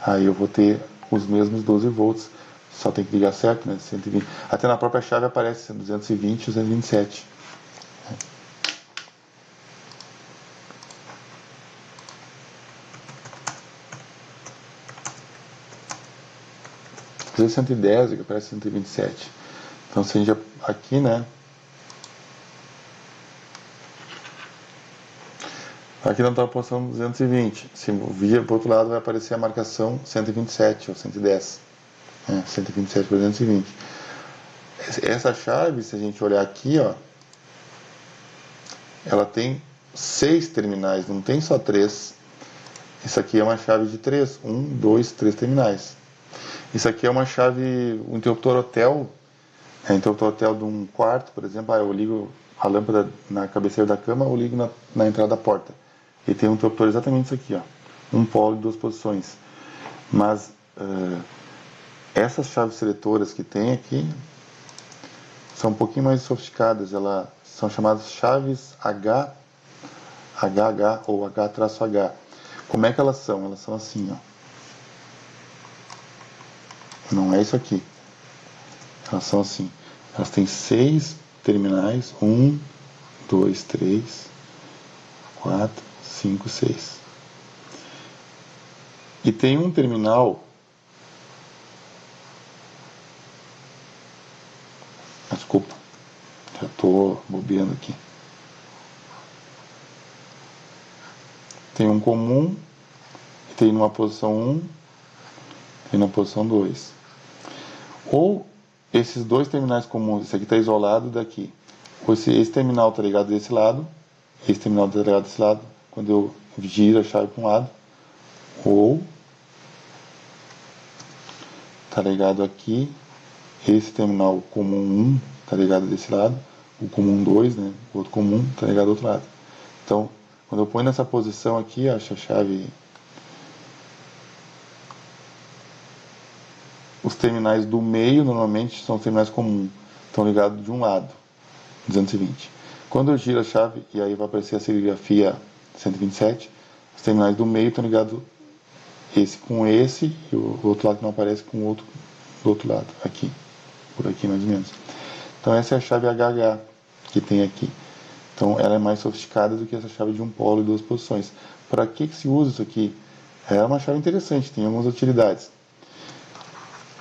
Aí eu vou ter os mesmos 12 volts, só tem que ligar certo, né? 120. Até na própria chave aparece 220 e 227. 110, que aparece 127. Então se a gente aqui, né? Aqui não está a posição 220. Se vir para o outro lado vai aparecer a marcação 127 ou 110. 127 por 220. Essa chave, se a gente olhar aqui, ó, ela tem 6 terminais, não tem só 3. Isso aqui é uma chave de 3. 1, 2, 3 terminais. Isso aqui é uma chave, um interruptor hotel. Interruptor hotel de um quarto, por exemplo. Eu ligo a lâmpada na cabeceira da cama ou ligo na entrada da porta. E tem um interruptor exatamente isso aqui, ó. Um polo e duas posições. Mas essas chaves seletoras que tem aqui são um pouquinho mais sofisticadas. Elas são chamadas chaves HH ou H-H. Como é que elas são? Elas são assim, ó. Não é isso aqui. Elas são assim. Elas têm 6 terminais. 1, 2, 3, 4, 5, 6. E tem um terminal. Desculpa. Já estou bobeando aqui. Tem um comum. Tem numa posição 1. Tem na posição 2. Ou esses dois terminais comuns, esse aqui está isolado daqui. Ou esse terminal está ligado desse lado, esse terminal está ligado desse lado, quando eu giro a chave para um lado. Ou está ligado aqui, esse terminal comum 1 está ligado desse lado, o comum 2, né, o outro comum está ligado do outro lado. Então, quando eu ponho nessa posição aqui, acho a chave, os terminais do meio normalmente são os terminais comuns, estão ligados de um lado, 220. Quando eu giro a chave, e aí vai aparecer a serigrafia 127, os terminais do meio estão ligados esse com esse, e o outro lado que não aparece com o outro do outro lado, aqui, por aqui mais ou menos. Então essa é a chave HH que tem aqui. Então ela é mais sofisticada do que essa chave de um polo e duas posições. Para que se usa isso aqui? É uma chave interessante, tem algumas utilidades.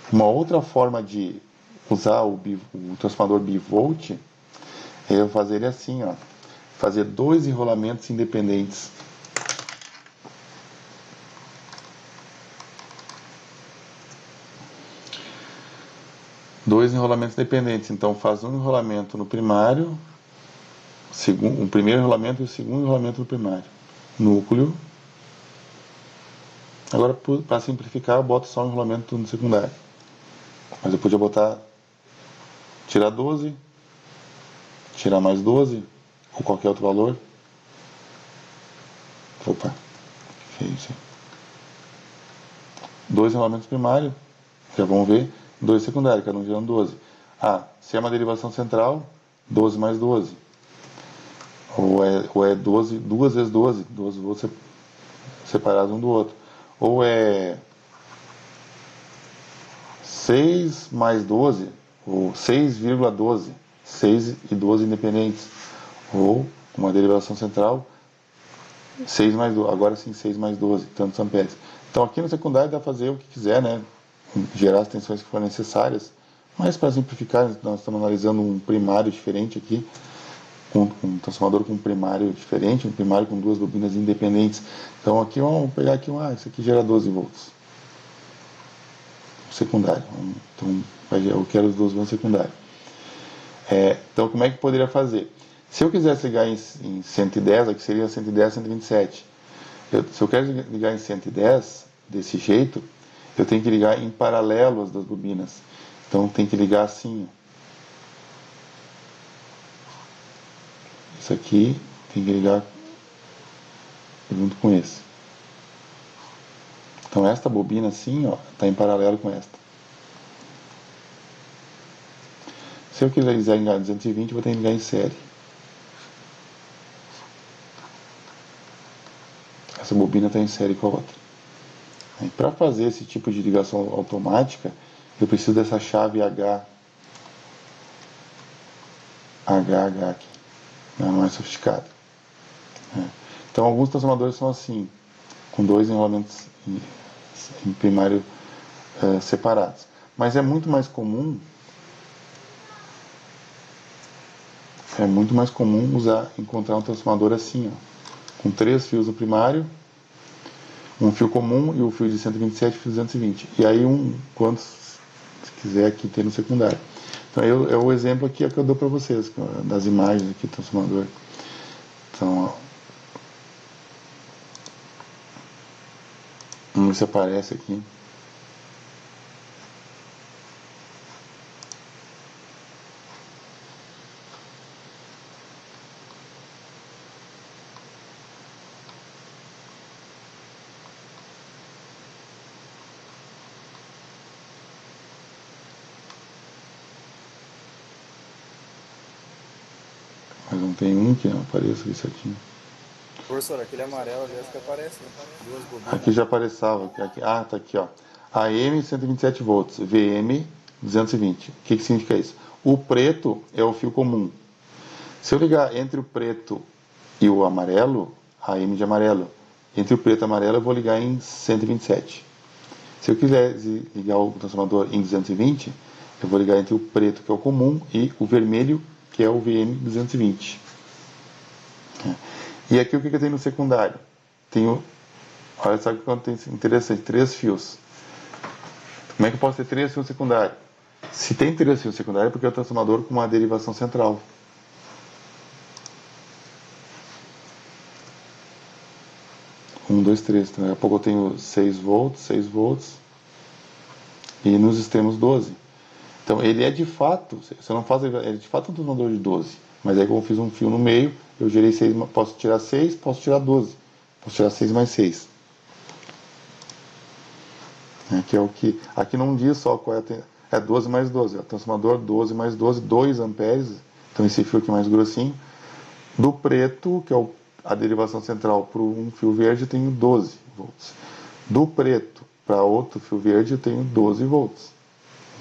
Uma outra forma de usar o transformador bivolt é eu fazer ele assim, ó, fazer dois enrolamentos independentes. Dois enrolamentos dependentes, então faz um enrolamento no primário, o primeiro enrolamento e o segundo enrolamento no primário. Núcleo. Agora, para simplificar, eu boto só o enrolamento no secundário. Mas eu podia botar, tirar 12, tirar mais 12, ou qualquer outro valor. Opa, feio isso aí. Dois enrolamentos primários, já vão ver, dois secundários, cada um gerando 12. Se é uma derivação central, 12 mais 12. Ou é 12, duas vezes 12, 12 volts separados um do outro. Ou é 6 mais 12, ou 6,12, 6 e 12 independentes. Ou uma derivação central, 6 mais 12, agora sim 6 mais 12, tantos amperes. Então aqui no secundário dá para fazer o que quiser, né? Gerar as tensões que forem necessárias. Mas para simplificar, nós estamos analisando um primário diferente aqui, um transformador com um primário diferente, um primário com duas bobinas independentes. Então aqui vamos pegar aqui, isso aqui gera 12 volts. Secundário. Então eu quero os 12 volts secundário. Então como é que poderia fazer? Se eu quisesse ligar em 110, aqui seria 110, 127. Se eu quero ligar em 110, desse jeito, eu tenho que ligar em paralelo as duas bobinas. Então tem que ligar assim. Isso aqui tem que ligar junto com esse. Então esta bobina assim, está em paralelo com esta. Se eu quiser ligar em 220, eu vou ter que ligar em série. Essa bobina está em série com a outra. Para fazer esse tipo de ligação automática, eu preciso dessa chave HH aqui, mais sofisticada. Então alguns transformadores são assim, com dois enrolamentos em primário separados. Mas é muito mais comum encontrar um transformador assim, com 3 fios no primário, um fio comum e o fio de 127 e o fio de 220. E aí quantos se quiser aqui ter no secundário. Então é o exemplo aqui que eu dou para vocês, das imagens aqui do transformador. Então, vamos ver se aparece aqui. Mas não tem um que não apareça isso aqui. Professor, aquele amarelo ali acho que aparece, né? Duas bobinas. Aqui já apareceu. Tá aqui, ó. AM 127 volts, VM 220. O que significa isso? O preto é o fio comum. Se eu ligar entre o preto e o amarelo, AM de amarelo. Entre o preto e o amarelo eu vou ligar em 127. Se eu quiser ligar o transformador em 220, eu vou ligar entre o preto, que é o comum, e o vermelho, que é o VM 220. E aqui o que eu tenho no secundário? Olha só que tem interessante, 3 fios. Como é que eu posso ter 3 fios secundários? Se tem 3 fios secundários é porque é o transformador com uma derivação central. Um, dois, três. Então, daqui a pouco eu tenho 6 volts, e nos extremos 12. Então ele é de fato, você não faz, ele é de fato um transformador de 12. Mas aí como eu fiz um fio no meio, eu gerei 6, posso tirar 6, posso tirar 12. Posso tirar 6 mais 6. Que é o que. Aqui não diz só qual é 12 mais 12. É o transformador 12 mais 12, 2 amperes. Então esse fio aqui mais grossinho. Do preto, que é a derivação central, para um fio verde, eu tenho 12 volts. Do preto para outro fio verde, eu tenho 12 volts.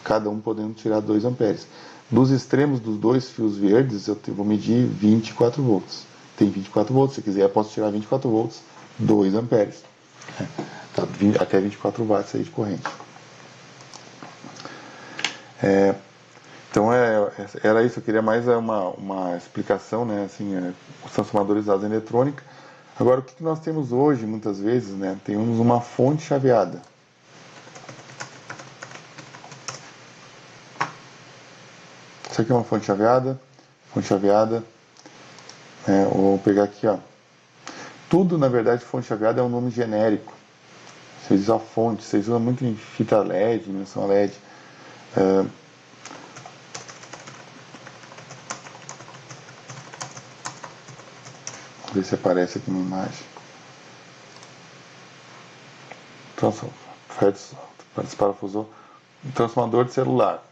Cada um podendo tirar 2 amperes. Dos extremos dos dois fios verdes, eu vou medir 24 volts. Tem 24 volts, se quiser, eu posso tirar 24 volts, 2 amperes. Até 24 watts aí de corrente. Então era isso, eu queria mais uma explicação, né, assim, os transformadores usados em eletrônica. Agora, o que nós temos hoje, muitas vezes, né, temos uma fonte chaveada. Isso aqui é uma fonte chaveada, vou pegar aqui, ó. Tudo, na verdade, fonte chaveada é um nome genérico. Vocês usam a fonte, vocês usam muito em fita LED, dimensão LED. Vamos ver se aparece aqui na imagem. Parafusou. Transformador de celular.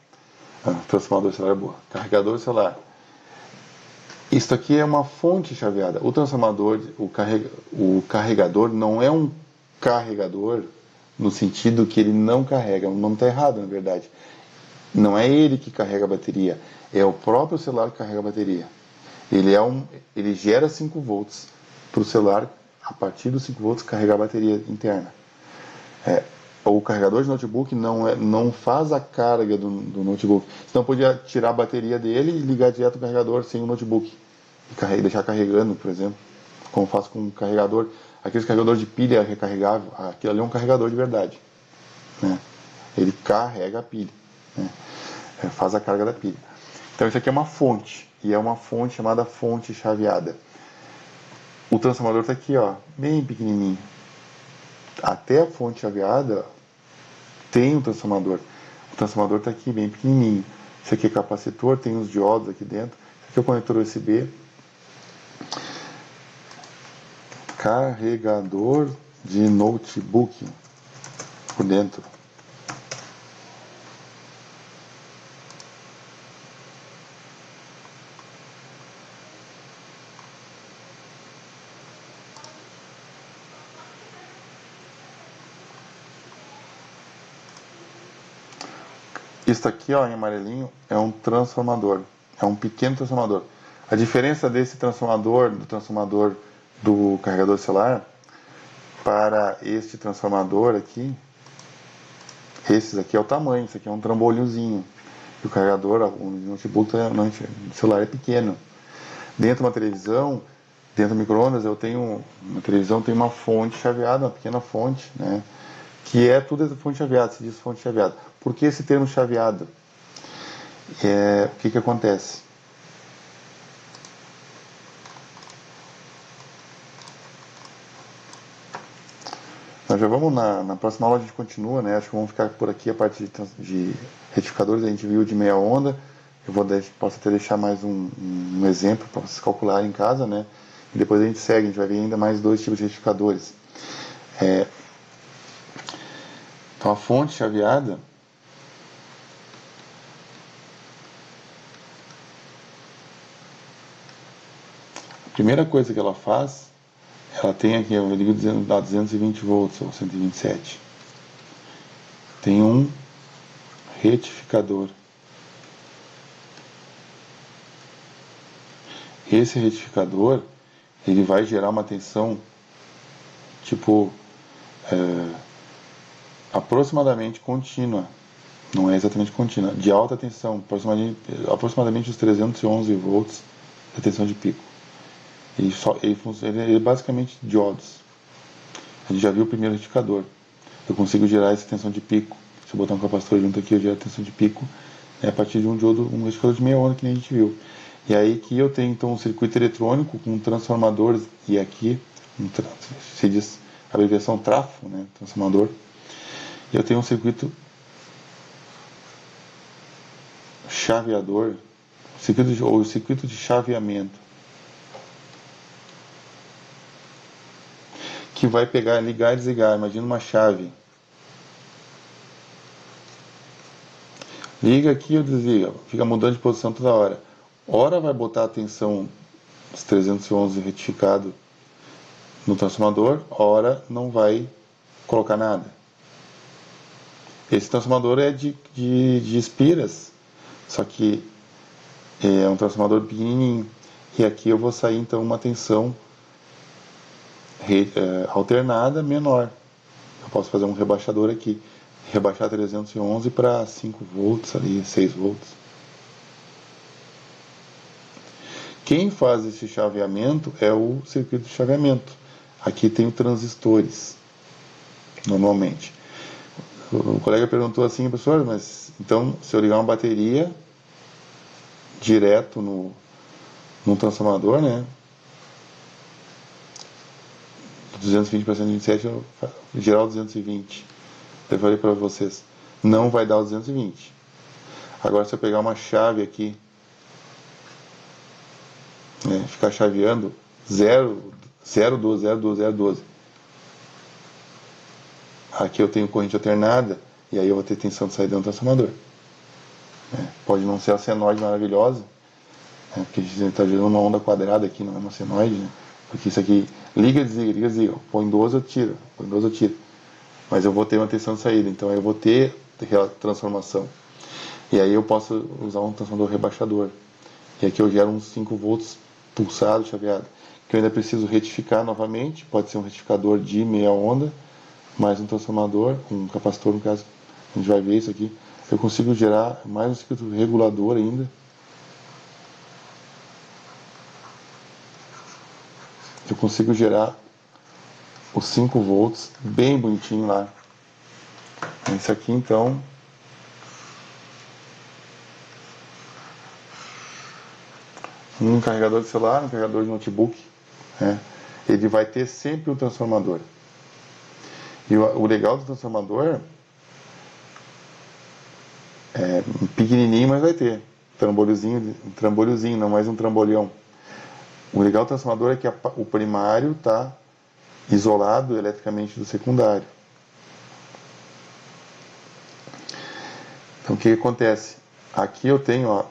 Transformador de celular é boa. Carregador de celular. Isso aqui é uma fonte chaveada. O transformador, o carregador não é um carregador no sentido que ele não carrega. O nome está errado, na verdade. Não é ele que carrega a bateria. É o próprio celular que carrega a bateria. Ele gera 5 volts para o celular, a partir dos 5 volts carregar a bateria interna. O carregador de notebook não faz a carga do notebook. Senão podia tirar a bateria dele e ligar direto o carregador sem o notebook. E deixar carregando, por exemplo. Como faço com um carregador. Aqueles carregadores de pilha recarregável, aquilo ali é um carregador de verdade. Né? Ele carrega a pilha. Né? Faz a carga da pilha. Então isso aqui é uma fonte. E é uma fonte chamada fonte chaveada. O transformador está aqui, ó, bem pequenininho. Até a fonte chaveada tem um transformador. O transformador está aqui, bem pequenininho. Esse aqui é capacitor, tem os diodos aqui dentro. Esse aqui é o conector USB. Carregador de notebook por dentro. Isso aqui, ó, em amarelinho, é um transformador. É um pequeno transformador. A diferença desse transformador, do carregador celular, para este transformador aqui, esses aqui é o tamanho, isso aqui é um trambolhozinho. E o carregador, o notebook, o celular é pequeno. Dentro de uma televisão, dentro do micro-ondas, uma televisão tem uma fonte chaveada, uma pequena fonte, né? Que é tudo essa fonte chaveada, se diz fonte chaveada. Por que esse termo chaveado? O que acontece? Nós já vamos na próxima aula, a gente continua, né? Acho que vamos ficar por aqui a parte de retificadores. A gente viu de meia onda. Posso até deixar mais um exemplo para vocês calcularem em casa, né? E depois a gente segue, a gente vai ver ainda mais 2 tipos de retificadores. Então a fonte chaveada, a primeira coisa que ela faz, ela tem aqui, eu ligo dizendo, dá 220 volts ou 127. Tem um retificador. Esse retificador, ele vai gerar uma tensão tipo aproximadamente contínua, não é exatamente contínua, de alta tensão, aproximadamente os 311 volts da tensão de pico. Ele é basicamente diodos. A gente já viu o primeiro retificador. Eu consigo gerar essa tensão de pico. Se eu botar um capacitor junto aqui, eu gero a tensão de pico a partir de um diodo, um retificador de meia onda, que nem a gente viu. E aí que eu tenho então um circuito eletrônico com transformadores, e aqui se diz a abreviação trafo, né, transformador. E eu tenho um circuito chaveador, ou o circuito de chaveamento, que vai pegar, ligar e desligar. Imagina uma chave. Liga aqui ou desliga, fica mudando de posição toda hora. Ora vai botar a tensão dos 311 retificado no transformador, ora não vai colocar nada. Esse transformador é de espiras, só que é um transformador pequenininho. E aqui eu vou sair então uma tensão alternada menor. Eu posso fazer um rebaixador aqui, rebaixar 311 para 5 volts ali, 6 volts. Quem faz esse chaveamento é o circuito de chaveamento. Aqui tem os transistores, normalmente. O colega perguntou assim, professor, mas então se eu ligar uma bateria direto no transformador, né? 220 para 127, geral 220. Eu falei para vocês, não vai dar o 220. Agora se eu pegar uma chave aqui, ficar chaveando 0, 012, 012, 012. Aqui eu tenho corrente alternada, e aí eu vou ter tensão de saída do transformador. Pode não ser a senoide maravilhosa, porque a gente está gerando uma onda quadrada aqui, não é uma senoide, né? Porque isso aqui liga, desliga, põe 12 eu tiro, põe 12 eu tiro. Mas eu vou ter uma tensão de saída, então eu vou ter aquela transformação. E aí eu posso usar um transformador rebaixador. E aqui eu gero uns 5 volts pulsado, chaveado, que eu ainda preciso retificar novamente, pode ser um retificador de meia onda, mais um transformador, um capacitor no caso, a gente vai ver isso aqui. Eu consigo gerar mais um circuito regulador ainda. Eu consigo gerar os 5 volts bem bonitinho lá. Esse aqui então um carregador de celular, um carregador de notebook, ele vai ter sempre um transformador. E o legal do transformador é pequenininho, mas vai ter trambolhozinho, não mais um trambolhão. O legal do transformador é que o primário está isolado eletricamente do secundário. Então o que acontece? Aqui eu tenho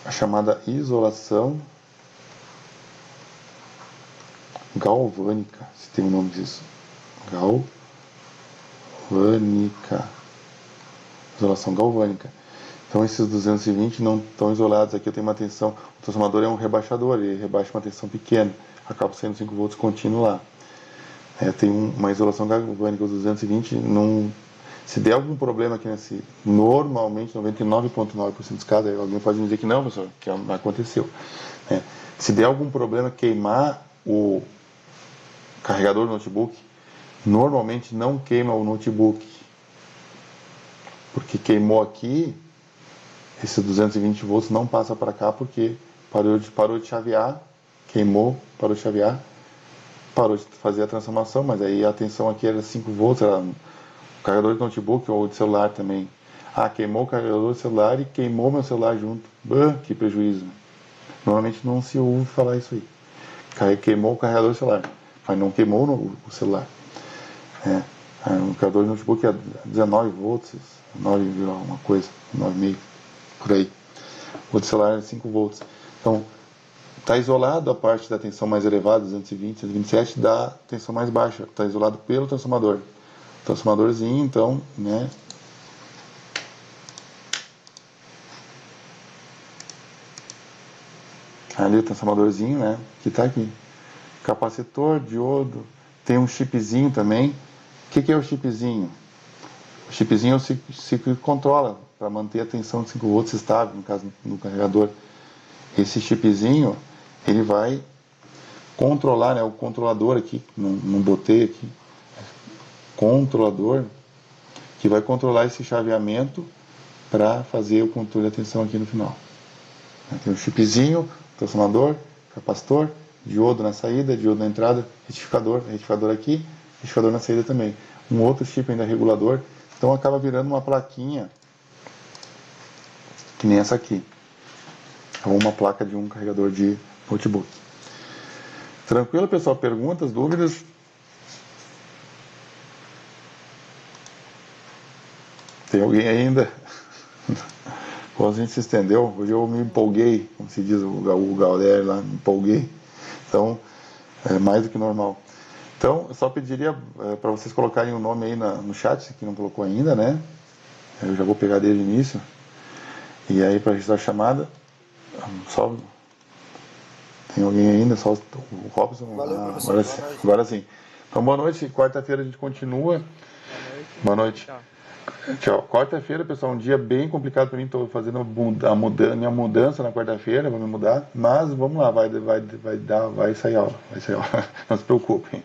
a chamada isolação galvânica, se tem o nome disso. Galvânica. Isolação galvânica. Então esses 220 não estão isolados. Aqui eu tenho uma tensão. O transformador é um rebaixador, ele rebaixa uma tensão pequena. Acaba sendo 5 volts contínuo lá. Tem uma isolação galvânica, os 220 não. Se der algum problema aqui normalmente 99,9% dos casos, alguém pode me dizer que não, professor, que não aconteceu. Se der algum problema, queimar o carregador do notebook, normalmente não queima o notebook, porque queimou aqui, esses 220 volts não passa para cá, porque parou de chavear, queimou, parou de chavear, parou de fazer a transformação, mas aí a tensão aqui era 5 volts, era o carregador de notebook ou de celular também. Queimou o carregador do celular e queimou meu celular junto. Que prejuízo. Normalmente não se ouve falar isso aí. Queimou o carregador do celular, mas não queimou o celular. O carregador de notebook é 19 volts, 9, uma coisa, 9,5, por aí. O do celular é 5 volts. Então, está isolado a parte da tensão mais elevada, 220, 127, da tensão mais baixa. Está isolado pelo transformador. Transformadorzinho, então, ali o transformadorzinho, que está aqui. Capacitor, diodo, tem um chipzinho também. O que é o chipzinho? O chipzinho é o circuito que controla, para manter a tensão de 5 volts estável, no caso no carregador. Esse chipzinho, ele vai controlar, o controlador aqui, não botei aqui, controlador, que vai controlar esse chaveamento para fazer o controle da tensão aqui no final. Tem um chipzinho, transformador, capacitor, diodo na saída, diodo na entrada, retificador aqui, retificador na saída também. Um outro chip ainda regulador, então acaba virando uma plaquinha que nem essa aqui, ou uma placa de um carregador de notebook. Tranquilo, pessoal? Perguntas, dúvidas? Tem alguém ainda? Quando a gente se estendeu, hoje eu me empolguei, como se diz o Gauder lá, me empolguei. Então, é mais do que normal. Então, eu só pediria para vocês colocarem o nome aí no chat, que não colocou ainda, né? Eu já vou pegar desde o início. E aí, para registrar a chamada, só... Tem alguém ainda? Só o Robson? Valeu, professor. Agora sim. Então, boa noite. Quarta-feira a gente continua. Boa noite. Tchau. Tchau. Quarta-feira, pessoal, um dia bem complicado para mim. Estou fazendo minha mudança na quarta-feira, vou me mudar. Mas vamos lá, vai sair aula. Vai sair aula. Não se preocupem.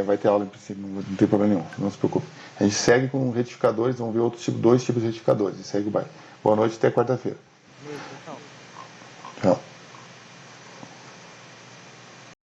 Vai ter aula em princípio, não tem problema nenhum. Não se preocupem. A gente segue com retificadores, vamos ver dois tipos de retificadores. E segue o baile. Boa noite, até quarta-feira. Beleza, tchau. Tchau.